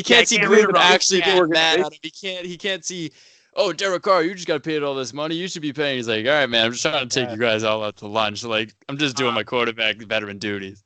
can't see Gruden actually get mad at him. He can't see. Oh, Derek Carr, you just got paid all this money. You should be paying. He's like, all right, man, I'm just trying to take you guys all out to lunch. Like, I'm just doing my quarterback veteran duties.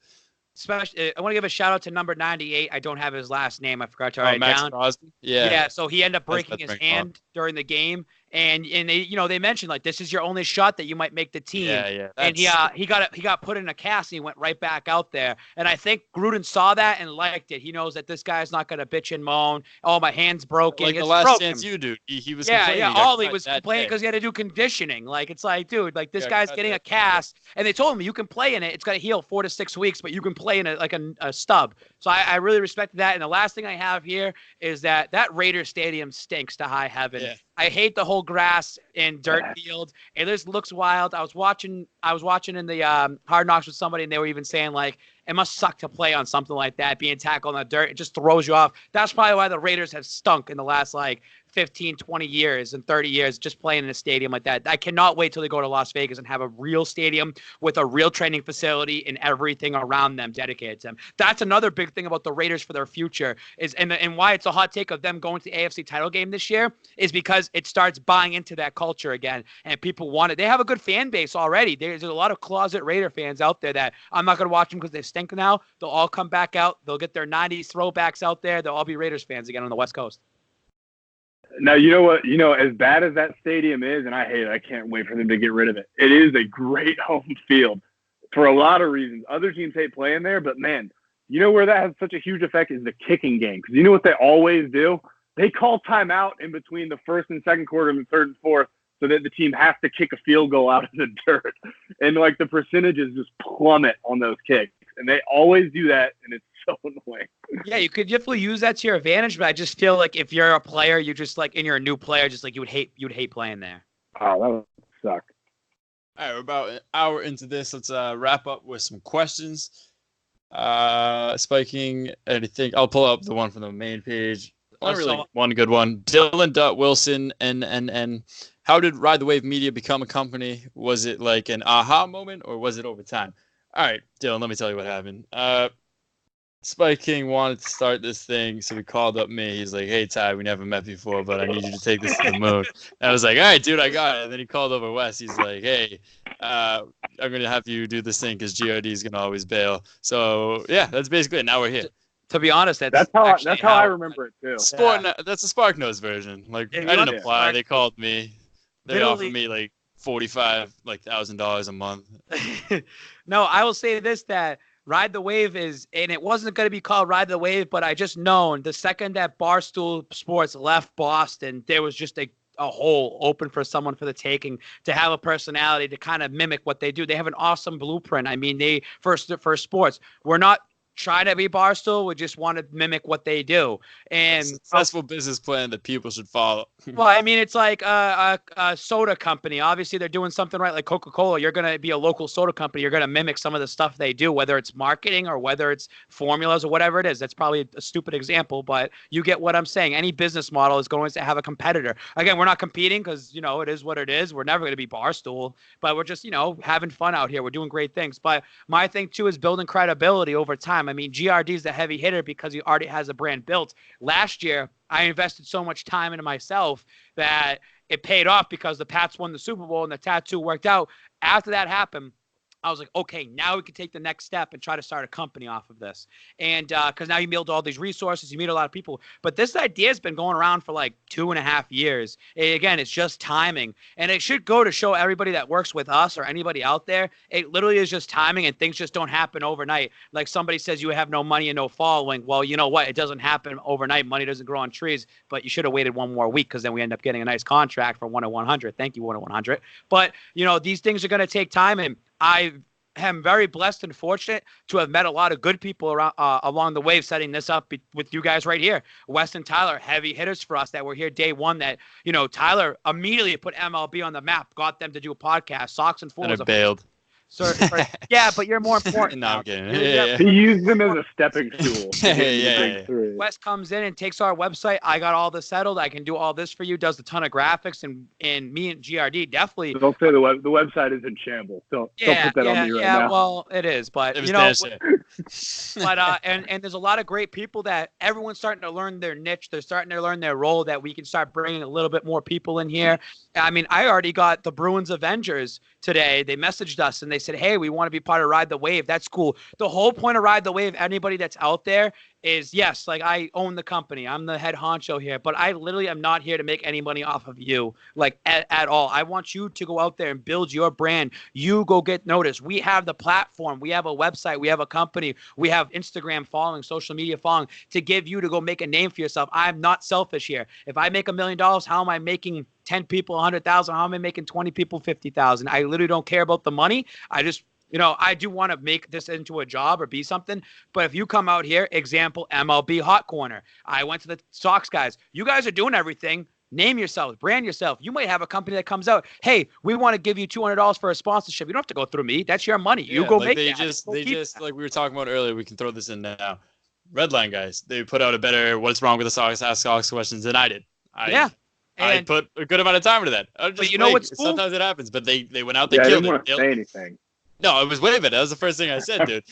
I want to give a shout out to number 98. I don't have his last name. I forgot to write it Max down. Crosby? Yeah. Yeah. So he ended up breaking his hand during the game, and they mentioned like this is your only shot that you might make the team. Yeah. And he got put in a cast and he went right back out there. And I think Gruden saw that and liked it. He knows that this guy's not gonna bitch and moan. Oh, my hand's broken. Like the last chance you do. He was all he was complaining because he had to do conditioning. Like it's like, dude, like this guy's getting a cast, and they told him you can play in it. It's got to heal 4 to 6 weeks, but you can play in it like a stub. So I really respected that. And the last thing I have here is that Raiders Stadium stinks to high heaven. Yeah. I hate the whole grass and dirt field. It just looks wild. I was watching in the Hard Knocks with somebody, and they were even saying like it must suck to play on something like that, being tackled on the dirt. It just throws you off. That's probably why the Raiders have stunk in the last like 15, 20 years and 30 years just playing in a stadium like that. I cannot wait till they go to Las Vegas and have a real stadium with a real training facility and everything around them dedicated to them. That's another big thing about the Raiders for their future is and why it's a hot take of them going to the AFC title game this year is because it starts buying into that culture again and people want it. They have a good fan base already. There's a lot of closet Raider fans out there that I'm not going to watch them because they stink now. They'll all come back out. They'll get their 90s throwbacks out there. They'll all be Raiders fans again on the West Coast. Now, you know what? As bad as that stadium is, and I hate it, I can't wait for them to get rid of it. It is a great home field for a lot of reasons. Other teams hate playing there, but man, where that has such a huge effect is the kicking game. Because you know what they always do? They call timeout in between the first and second quarter and the third and fourth so that the team has to kick a field goal out of the dirt. And like the percentages just plummet on those kicks. And they always do that, and it's so annoying. Yeah, you could definitely use that to your advantage, but I just feel like if you're a player, you just like, and you're a new player, just like you would hate playing there. Oh, that would suck. All right, we're about an hour into this. Let's wrap up with some questions. Spiking anything. I'll pull up the one from the main page. only really one good one. Dylan Wilson and how did Ride the Wave Media become a company? Was it like an aha moment or was it over time? All right, Dylan, let me tell you what happened. Spike King wanted to start this thing, so he called up me. He's like, "Hey, Ty, we never met before, but I need you to take this to the moon." And I was like, "All right, dude, I got it." And then he called over Wes. He's like, "Hey, I'm going to have you do this thing because GRD is going to always bail." So, yeah, that's basically it. Now we're here. To be honest, that's how I remember it, too. That's a Spark Nose version. Like, I didn't apply. They called me. They offered me, like, $45,000 a month. No, I will say this, that Ride the Wave is, and it wasn't going to be called Ride the Wave, but I just known the second that Barstool Sports left Boston, there was just a hole open for someone for the taking to have a personality to kind of mimic what they do. They have an awesome blueprint. I mean, they for sports, we're not trying to be Barstool. We just want to mimic what they do. And a successful business plan that people should follow. Well, I mean, it's like a soda company. Obviously, they're doing something right, like Coca-Cola. You're going to be a local soda company. You're going to mimic some of the stuff they do, whether it's marketing or whether it's formulas or whatever it is. That's probably a stupid example, but you get what I'm saying. Any business model is going to have a competitor. Again, we're not competing because, it is what it is. We're never going to be Barstool, but we're just, having fun out here. We're doing great things. But my thing, too, is building credibility over time. I mean, GRD is the heavy hitter because he already has a brand built. Last year, I invested so much time into myself that it paid off because the Pats won the Super Bowl and the tattoo worked out. After that happened, I was like, okay, now we can take the next step and try to start a company off of this. And because now you build all these resources, you meet a lot of people. But this idea has been going around for like 2.5 years. Again, it's just timing. And it should go to show everybody that works with us or anybody out there, it literally is just timing and things just don't happen overnight. Like somebody says you have no money and no following. Well, you know what? It doesn't happen overnight. Money doesn't grow on trees. But you should have waited one more week because then we end up getting a nice contract for 1-100. Thank you, 1-100. But, these things are going to take time. And I am very blessed and fortunate to have met a lot of good people around along the way, setting this up with you guys right here. Wes and Tyler, heavy hitters for us that were here day one. That Tyler immediately put MLB on the map, got them to do a podcast. Sox and Fools. And I bailed. Yeah, but you're more important. No, I'm kidding. Yeah. He used them as a stepping stool. Yeah. Wes comes in and takes our website. I got all this settled. I can do all this for you. Does a ton of graphics, and me and GRD definitely. Don't say the website is in shambles. Don't put that on me right now. Yeah, well, it is, but it was but and there's a lot of great people that everyone's starting to learn their niche. They're starting to learn their role. That we can start bringing a little bit more people in here. I mean, I already got the Bruins Avengers today. They messaged us and they said, hey, we want to be part of Ride the Wave. That's cool. The whole point of Ride the Wave, anybody that's out there, is yes, like I own the company. I'm the head honcho here, but I literally am not here to make any money off of you, like at all. I want you to go out there and build your brand. You go get noticed. We have the platform. We have a website. We have a company. We have Instagram following, social media following to give you to go make a name for yourself. I'm not selfish here. If I make $1 million, how am I making 10 people 100,000? How am I making 20 people 50,000? I literally don't care about the money. I just I do want to make this into a job or be something. But if you come out here, example, MLB Hot Corner. I went to the Sox guys. You guys are doing everything. Name yourself, brand yourself. You might have a company that comes out, hey, we want to give you $200 for a sponsorship. You don't have to go through me. That's your money. You go make they that. They just like we were talking about earlier, we can throw this in now. Redline guys, they put out a better what's wrong with the Sox, ask Sox questions than I did. I put a good amount of time into that. But you know what's cool? Sometimes it happens, but they went out, they killed it. I didn't want to say anything. No, I was waving. That was the first thing I said, dude.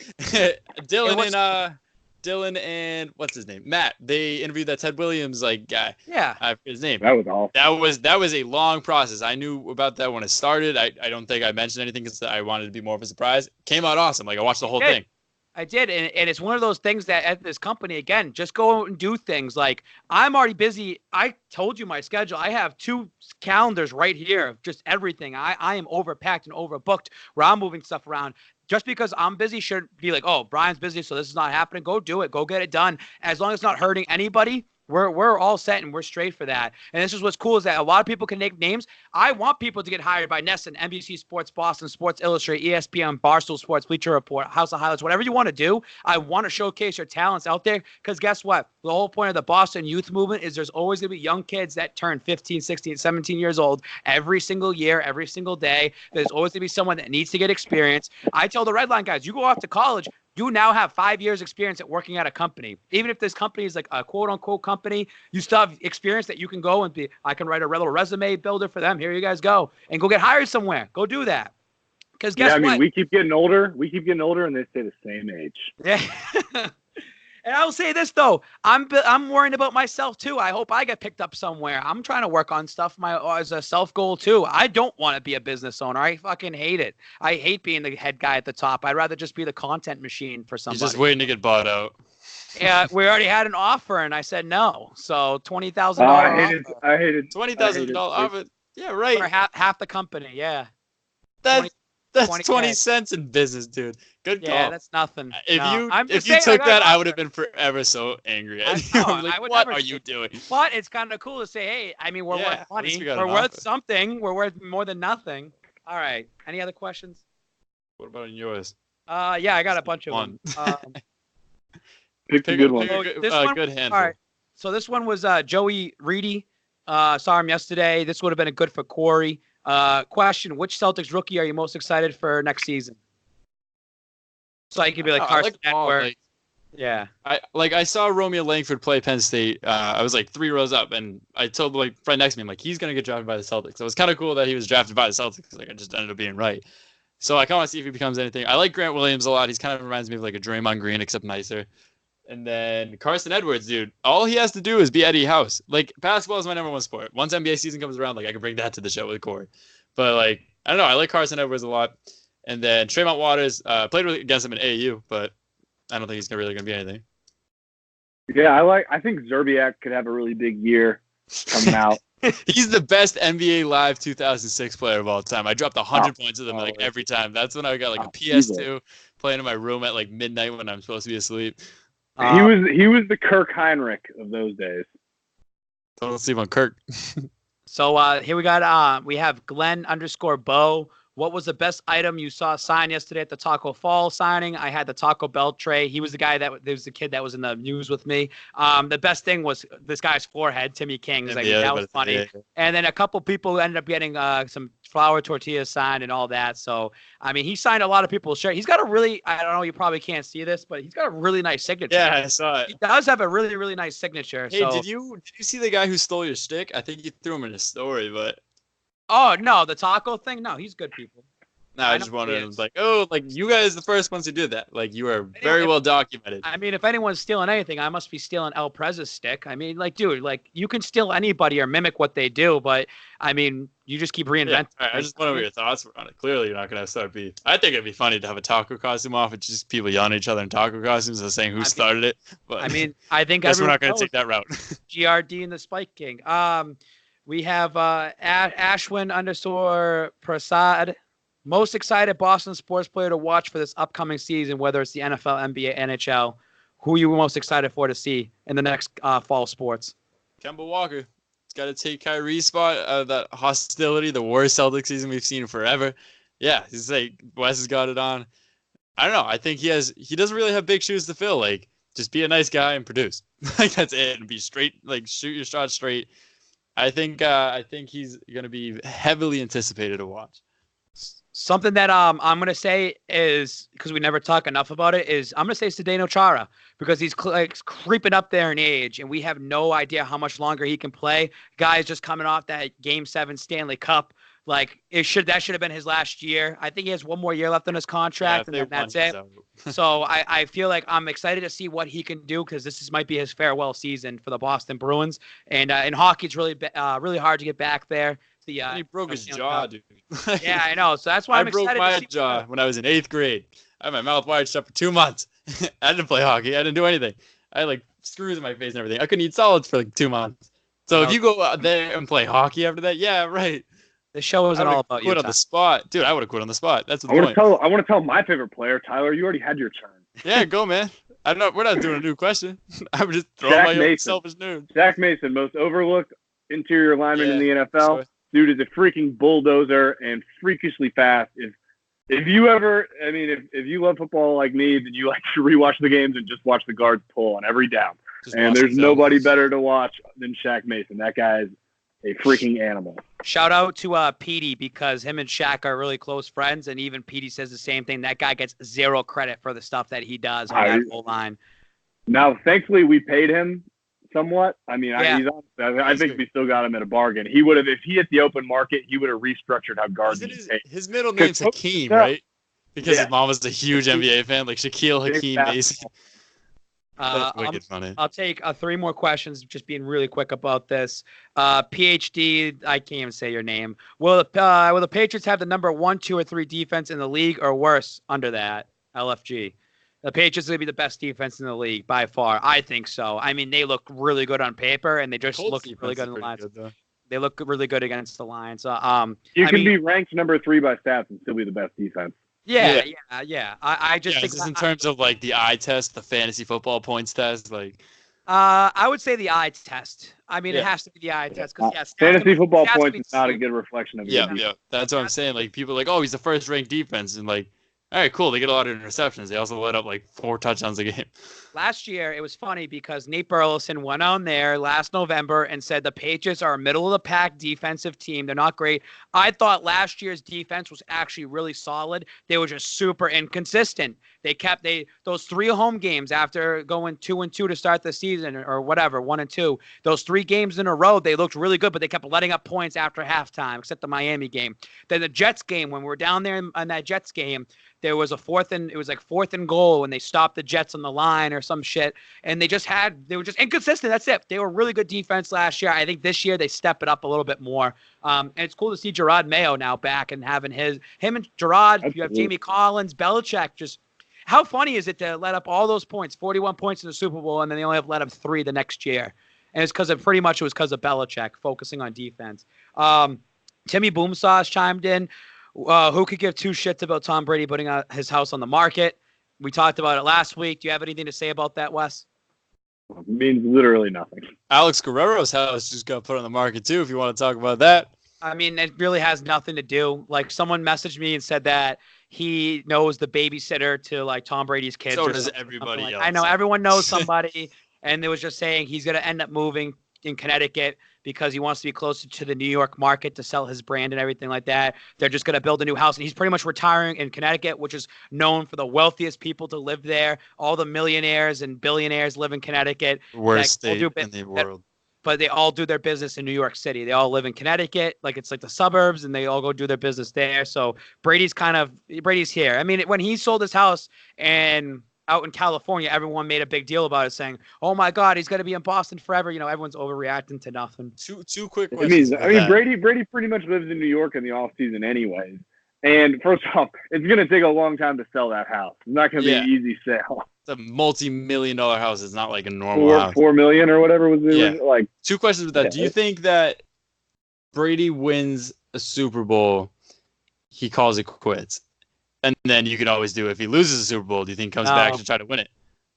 Dylan and what's his name? Matt. They interviewed that Ted Williams guy. Yeah. I forget his name. That was awesome. That was a long process. I knew about that when it started. I don't think I mentioned anything because I wanted to be more of a surprise. Came out awesome. I watched the whole thing. I did, and it's one of those things that at this company, again, just go out and do things. Like, I'm already busy. I told you my schedule. I have 2 calendars right here, just everything. I am overpacked and overbooked where I'm moving stuff around. Just because I'm busy shouldn't be like, oh, Brian's busy, so this is not happening. Go do it. Go get it done. As long as it's not hurting anybody, we're all set and we're straight for that. And this is what's cool is that a lot of people can make names. I want people to get hired by Nesson, NBC Sports, Boston, Sports Illustrated, ESPN, Barstool Sports, Bleacher Report, House of Highlights, whatever you want to do. I want to showcase your talents out there because guess what? The whole point of the Boston youth movement is there's always going to be young kids that turn 15, 16, 17 years old every single year, every single day. There's always going to be someone that needs to get experience. I tell the Redline guys, you go off to college, you now have 5 years experience at working at a company. Even if this company is like a quote unquote company, you still have experience that you can go and I can write a little resume builder for them. Here you guys go and go get hired somewhere. Go do that. Because guess what? I mean, we keep getting older, and they stay the same age. Yeah. And I'll say this though, I'm worrying about myself too. I hope I get picked up somewhere. I'm trying to work on stuff as a self goal too. I don't want to be a business owner. I fucking hate it. I hate being the head guy at the top. I'd rather just be the content machine for somebody. You're just waiting to get bought out. Yeah, we already had an offer and I said no. So $20,000. I hated $20,000 offer. Yeah, right. For half the company. Yeah. That's 20 cents in business, dude. Good call. Yeah, that's nothing. If you took that, I would have been forever so angry at you. I'm like, what are you doing? But it's kind of cool to say, hey, I mean, we're worth money. We're worth something. We're worth more than nothing. All right. Any other questions? What about yours? Yeah, I got a bunch of them. Pick a good one. Good handful. All right. So this one was Joey Reedy. Saw him yesterday. This would have been good for Corey. Question: which Celtics rookie are you most excited for next season? So you could be like Carson Edwards. Yeah. I saw Romeo Langford play Penn State. I was like 3 rows up, and I told my friend next to me, I'm like, he's gonna get drafted by the Celtics. So it was kind of cool that he was drafted by the Celtics. Like I just ended up being right. So I kind of want to see if he becomes anything. I like Grant Williams a lot. He's kind of reminds me of like a Draymond Green, except nicer. And then Carson Edwards, dude, all he has to do is be Eddie House. Like, basketball is my number one sport. Once NBA season comes around, like, I can bring that to the show with Corey. But, like, I don't know. I like Carson Edwards a lot. And then Tremont Waters, played against him in AAU, but I don't think he's really going to be anything. Yeah, I think Zerbiak could have a really big year coming out. He's the best NBA Live 2006 player of all time. I dropped 100 points with him like every time. That's when I got like a PS2 playing in my room at like midnight when I'm supposed to be asleep. He was the Kirk Heinrich of those days. Don't sleep on Kirk. So here we have Glenn _Bo. What was the best item you saw signed yesterday at the Tacko Fall signing? I had the Taco Bell tray. He was the guy there was the kid that was in the news with me. The best thing was this guy's forehead, Timmy King. That was funny. Yeah. And then a couple people ended up getting some flour tortillas signed and all that. So, I mean, he signed a lot of people's shirt. He's got a really, I don't know, you probably can't see this, but he's got a really nice signature. Yeah, I saw it. He does have a really, really nice signature. Hey, did you see the guy who stole your stick? I think you threw him in a story, but... Oh, no, the taco thing? No, he's good people. No, I just wanted to like, you guys the first ones who did that. Like, you are very well documented. I mean, if anyone's stealing anything, I must be stealing El Prez's stick. I mean, like, dude, like, you can steal anybody or mimic what they do, but, I mean, you just keep reinventing. Yeah, right, I just wonder what your thoughts were on it. Clearly, you're not going to start beef. I think it'd be funny to have a taco costume off. It's just people yelling at each other in taco costumes and saying who started it. But I mean, I think we're not going to take that route. GRD and the Spike King. We have Ashwin _Prasad. Most excited Boston sports player to watch for this upcoming season, whether it's the NFL, NBA, NHL. Who are you most excited for to see in the next fall sports? Kemba Walker. He's got to take Kyrie's spot out of that hostility, the worst Celtics season we've seen forever. Yeah, he's like, Wes has got it on. I don't know. I think he doesn't really have big shoes to fill. Like, just be a nice guy and produce. Like, that's it. And be straight, like, shoot your shot straight. I think he's going to be heavily anticipated to watch. Something that I'm going to say is, because we never talk enough about it, is I'm going to say Zdeno Chara, because he's creeping up there in age, and we have no idea how much longer he can play. Guy's just coming off that Game 7 Stanley Cup. Like, that should have been his last year. I think he has one more year left on his contract, and then that's it. So I feel like I'm excited to see what he can do, because this might be his farewell season for the Boston Bruins. And in hockey, it's really hard to get back there. He broke his jaw, dude. Yeah, I know. So that's why I'm excited. I broke my jaw when I was in 8th grade. I had my mouth wired shut for 2 months. I didn't play hockey. I didn't do anything. I had like screws in my face and everything. I couldn't eat solids for like 2 months. So if you go out there and play hockey after that, yeah, right. The show isn't all about you. Quit on the spot, dude. I would have quit on the spot. That's the point. I want to tell my favorite player, Tyler. You already had your turn. Yeah, go, man. I don't know. We're not doing a new question. I'm just throwing my own selfish news. Jack Mason, most overlooked interior lineman in the NFL. Sure. Dude is a freaking bulldozer and freakishly fast. If you ever, I mean, if you love football like me, then you like to rewatch the games and just watch the guards pull on every down. And there's nobody better to watch than Shaq Mason. That guy is a freaking animal. Shout out to Petey because him and Shaq are really close friends, and even Petey says the same thing. That guy gets zero credit for the stuff that he does on that whole line. Now, thankfully, we paid him somewhat. I mean, Yeah. I think we still got him at a bargain. He would have, if he hit the open market, he would have restructured how Garden paid. His middle name's Hakeem, right? Because his mom was a huge NBA fan, like Shaquille Hakeem Mason. That's wicked funny. I'll take 3 more questions, just being really quick about this. PhD, I can't even say your name. Will the Patriots have the number 1, 2, or 3 defense in the league, or worse under that? LFG. The Patriots are going to be the best defense in the league by far. I think so. I mean, they look really good on paper, and they just look really good in the Lions. They look really good against the Lions. You can be ranked number 3 by stats and still be the best defense. Yeah. I just think this is in terms of like the eye test, the fantasy football points test, like. I would say the eye test. I mean, it has to be the eye test because fantasy football points is not a good reflection of your defense. Yeah. That's what I'm saying. Like people are like, oh, he's the first ranked defense, and like, all right, cool. They get a lot of interceptions. They also let up like 4 touchdowns a game. Last year, it was funny because Nate Burleson went on there last November and said the Patriots are a middle-of-the-pack defensive team. They're not great. I thought last year's defense was actually really solid. They were just super inconsistent. Those 3 home games after going 2-2 to start the season or whatever, 1-2. Those 3 games in a row, they looked really good, but they kept letting up points after halftime, except the Miami game. Then the Jets game, when we were down there in that Jets game, there was it was like 4th and goal when they stopped the Jets on the line or some shit. And they were just inconsistent. That's it. They were really good defense last year. I think this year they step it up a little bit more. And it's cool to see Gerard Mayo now back and having him and Gerard, you have Jamie Collins, Belichick. Just how funny is it to let up all those points, 41 points in the Super Bowl, and then they only have let up 3 the next year. And it's because of Belichick focusing on defense. Timmy Boomsauce chimed in. Who could give 2 shits about Tom Brady putting his house on the market? We talked about it last week. Do you have anything to say about that, Wes? It means literally nothing. Alex Guerrero's house just got put on the market too, if you want to talk about that. I mean, it really has nothing to do. Like, someone messaged me and said that he knows the babysitter to, like, Tom Brady's kids. So does everybody else. I know. Everyone knows somebody. And it was just saying he's going to end up moving in Connecticut because he wants to be closer to the New York market to sell his brand and everything like that. They're just going to build a new house. And he's pretty much retiring in Connecticut, which is known for the wealthiest people to live there. All the millionaires and billionaires live in Connecticut. Worst state in the world. But they all do their business in New York City. They all live in Connecticut. Like, it's like the suburbs, and they all go do their business there. So Brady's here. I mean, when he sold his house and out in California, everyone made a big deal about it, saying, "Oh my God, he's going to be in Boston forever." You know, everyone's overreacting to nothing. Two quick questions. I mean, Brady pretty much lives in New York in the off season, anyways. And first off, it's going to take a long time to sell that house. It's not going to be an easy sale. It's a multi-million-dollar house. It's not like a normal house. $4 million or whatever was it? Like 2 questions with that. Yeah. Do you think that Brady wins a Super Bowl, he calls it quits? And then you can always do, if he loses the Super Bowl, do you think he comes back to try to win it?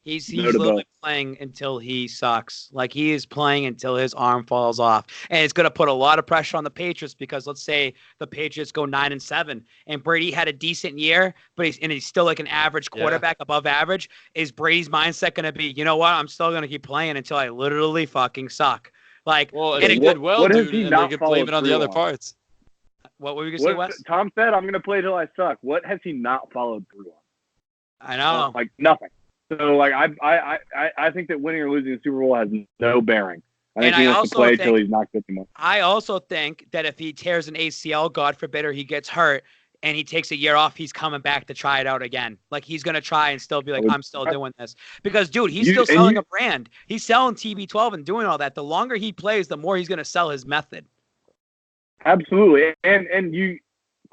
He's literally playing until he sucks. Like, he is playing until his arm falls off. And it's going to put a lot of pressure on the Patriots because let's say the Patriots go 9-7 and Brady had a decent year, but he's still like an average quarterback, above average. Is Brady's mindset going to be, you know what, I'm still going to keep playing until I literally fucking suck? Like, well, if he did well, dude, and they could blame it on the other parts. What were you going to say, Wes? Tom said, I'm going to play till I suck. What has he not followed through on? I know. Like, nothing. So, like, I think that winning or losing the Super Bowl has no bearing. I think he has to play till he's not good anymore. I also think that if he tears an ACL, God forbid, or he gets hurt, and he takes a year off, he's coming back to try it out again. Like, he's going to try and still be like, I'm still doing this. Because, dude, he's still selling a brand. He's selling TB12 and doing all that. The longer he plays, the more he's going to sell his method. Absolutely. And you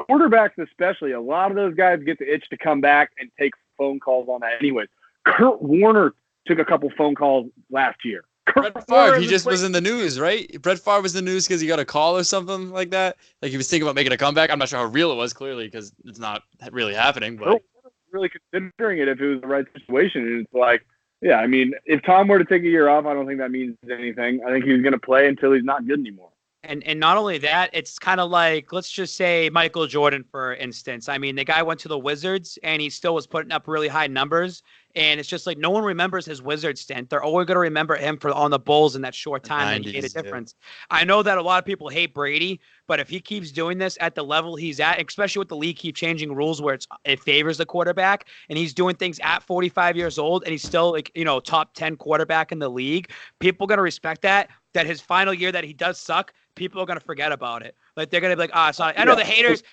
quarterbacks especially, a lot of those guys get the itch to come back and take phone calls on that anyways. Kurt Warner took a couple phone calls last year. Brett Favre, he just was in the news, right? Brett Favre was in the news because he got a call or something like that. Like, he was thinking about making a comeback. I'm not sure how real it was, clearly, because it's not really happening. But Kurt Warner was really considering it if it was the right situation. And it's like, yeah, I mean, if Tom were to take a year off, I don't think that means anything. I think he's going to play until he's not good anymore. And not only that, it's kind of like, let's just say Michael Jordan, for instance. I mean, the guy went to the Wizards, and he still was putting up really high numbers. And it's just like no one remembers his Wizard stint. They're always going to remember him for on the Bulls in that short time that he made a difference. Yeah. I know that a lot of people hate Brady, but if he keeps doing this at the level he's at, especially with the league keep changing rules where it favors the quarterback, and he's doing things at 45 years old, and he's still like top 10 quarterback in the league, people are going to respect that. That his final year that he does suck, people are going to forget about it. Like they're going to be like, sorry. I know the haters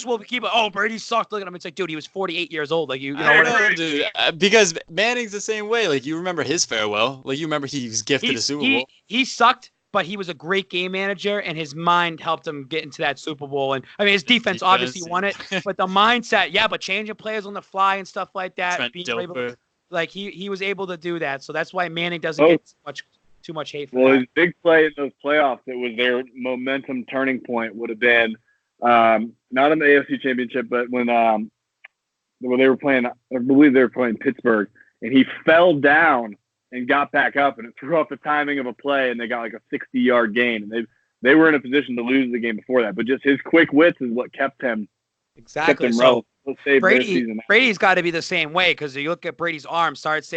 will keep, Brady sucked. Look at him. It's like, dude, he was 48 years old. Like, you know what I mean? Dude, because Manning's the same way. Like, you remember his farewell. Like, you remember he was gifted a Super Bowl. He sucked, but he was a great game manager, and his mind helped him get into that Super Bowl. And I mean, his defense obviously won it, but the mindset, but changing players on the fly and stuff like that. Like, he was able to do that. So that's why Manning doesn't get too much hate for that. His big play in those playoffs, it was their momentum turning point, would have been not in the AFC Championship, but when they were playing, I believe they were playing Pittsburgh, and he fell down and got back up, and it threw off the timing of a play, and they got like a 60-yard gain. And they were in a position to lose the game before that, but just his quick wits is what kept him relevant. Brady's got to be the same way, because you look at Brady's arm, starts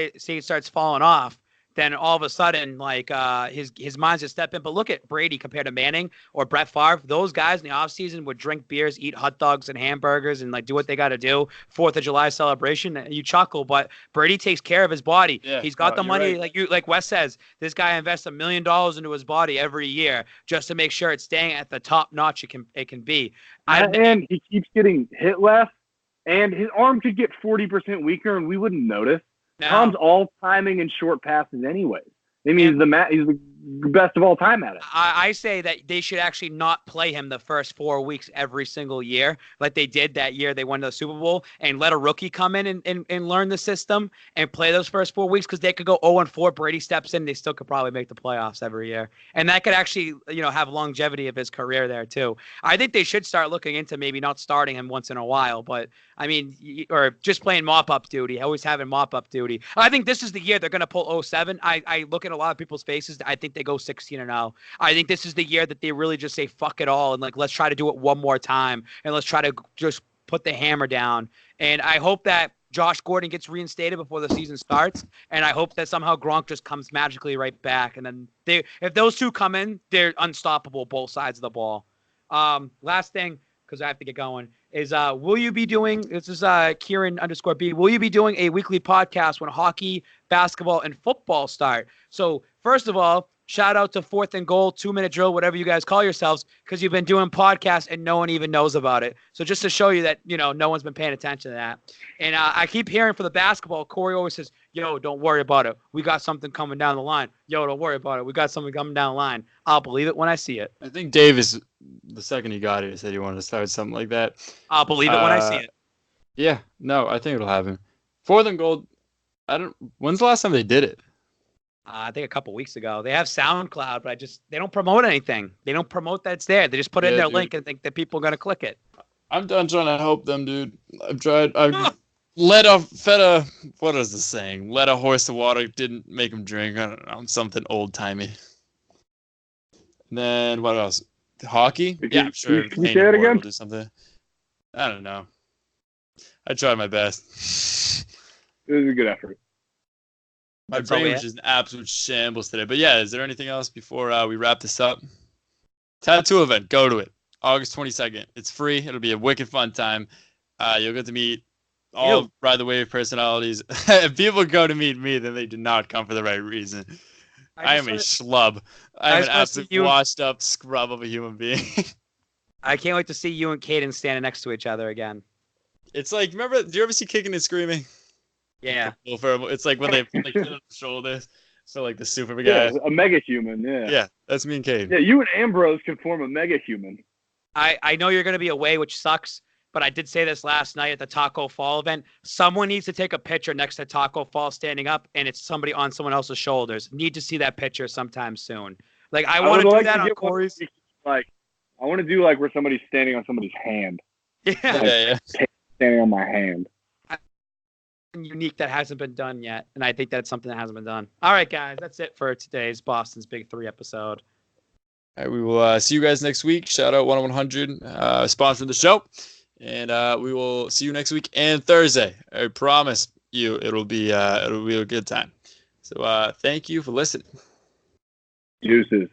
falling off. Then all of a sudden, like his mind's just step in. But look at Brady compared to Manning or Brett Favre. Those guys in the offseason would drink beers, eat hot dogs and hamburgers, and like do what they got to do. 4th of July celebration. You chuckle, but Brady takes care of his body. Yeah. He's got the money, right. Like Wes says. This guy invests $1 million into his body every year just to make sure it's staying at the top notch it can be. And he keeps getting hit less, and his arm could get 40% weaker, and we wouldn't notice. No. Tom's all timing and short passes anyways. I mean, he's the best of all time at it. I say that they should actually not play him the first 4 weeks every single year like they did that year they won the Super Bowl, and let a rookie come in and learn the system and play those first 4 weeks, because they could go 0-4. Brady steps in. They still could probably make the playoffs every year. And that could actually, have longevity of his career there too. I think they should start looking into maybe not starting him once in a while, but I mean, or just playing mop-up duty, always having mop-up duty. I think this is the year they're going to pull 07. I look at a lot of people's faces. I think they go 16-0. I think this is the year that they really just say fuck it all and like let's try to do it one more time and let's try to just put the hammer down. And I hope that Josh Gordon gets reinstated before the season starts, and I hope that somehow Gronk just comes magically right back. And then if those two come in, they're unstoppable both sides of the ball. Last thing, because I have to get going, is will you be doing, this is Kieran_B, will you be doing a weekly podcast when hockey, basketball, and football start? So first of all, shout out to 4th and Goal, 2-minute drill, whatever you guys call yourselves, because you've been doing podcasts and no one even knows about it. So just to show you that, no one's been paying attention to that. And I keep hearing for the basketball, Corey always says, yo, don't worry about it. We got something coming down the line. Yo, don't worry about it. We got something coming down the line. I'll believe it when I see it. I think Davis, the second he got it, he said he wanted to start something like that. I'll believe it when I see it. Yeah, no, I think it'll happen. 4th and Goal, when's the last time they did it? I think a couple weeks ago. They have SoundCloud, but they don't promote anything. They don't promote that it's there. They just put it in their link and think that people are going to click it. I'm done trying to help them, dude. I've tried. Let a horse to water didn't make him drink. I don't know, something old-timey. And then what else? Hockey? Yeah, I'm sure. Can you say it again? Do something. I don't know. I tried my best. It was a good effort. My brain was just an absolute shambles today. But yeah, is there anything else before we wrap this up? Tattoo event. Go to it. August 22nd. It's free. It'll be a wicked fun time. You'll get to meet all Ride the Wave personalities. If people go to meet me, then they did not come for the right reason. I am a schlub. I am an absolute washed up scrub of a human being. I can't wait to see you and Caden standing next to each other again. It's like, remember, do you ever see Kicking and Screaming? Yeah. It's like when they like on the shoulders. So like the super guy. Yeah, a mega human, yeah. Yeah, that's me and Cade. Yeah, you and Ambrose can form a mega human. I know you're going to be away, which sucks, but I did say this last night at the Tacko Fall event. Someone needs to take a picture next to Tacko Fall standing up, and it's somebody on someone else's shoulders. Need to see that picture sometime soon. Like, I want to do that on Corey's. Like, I want to do like where somebody's standing on somebody's hand. Yeah. Like, yeah. Standing on my hand. Unique that hasn't been done yet, and I think that's something that hasn't been done. All right, guys, that's it for today's Boston's Big 3 episode. All right, we will see you guys next week. Shout out 10100 sponsoring the show, and we will see you next week and Thursday. I promise. you. It'll be a good time. So thank you for listening. Deuces.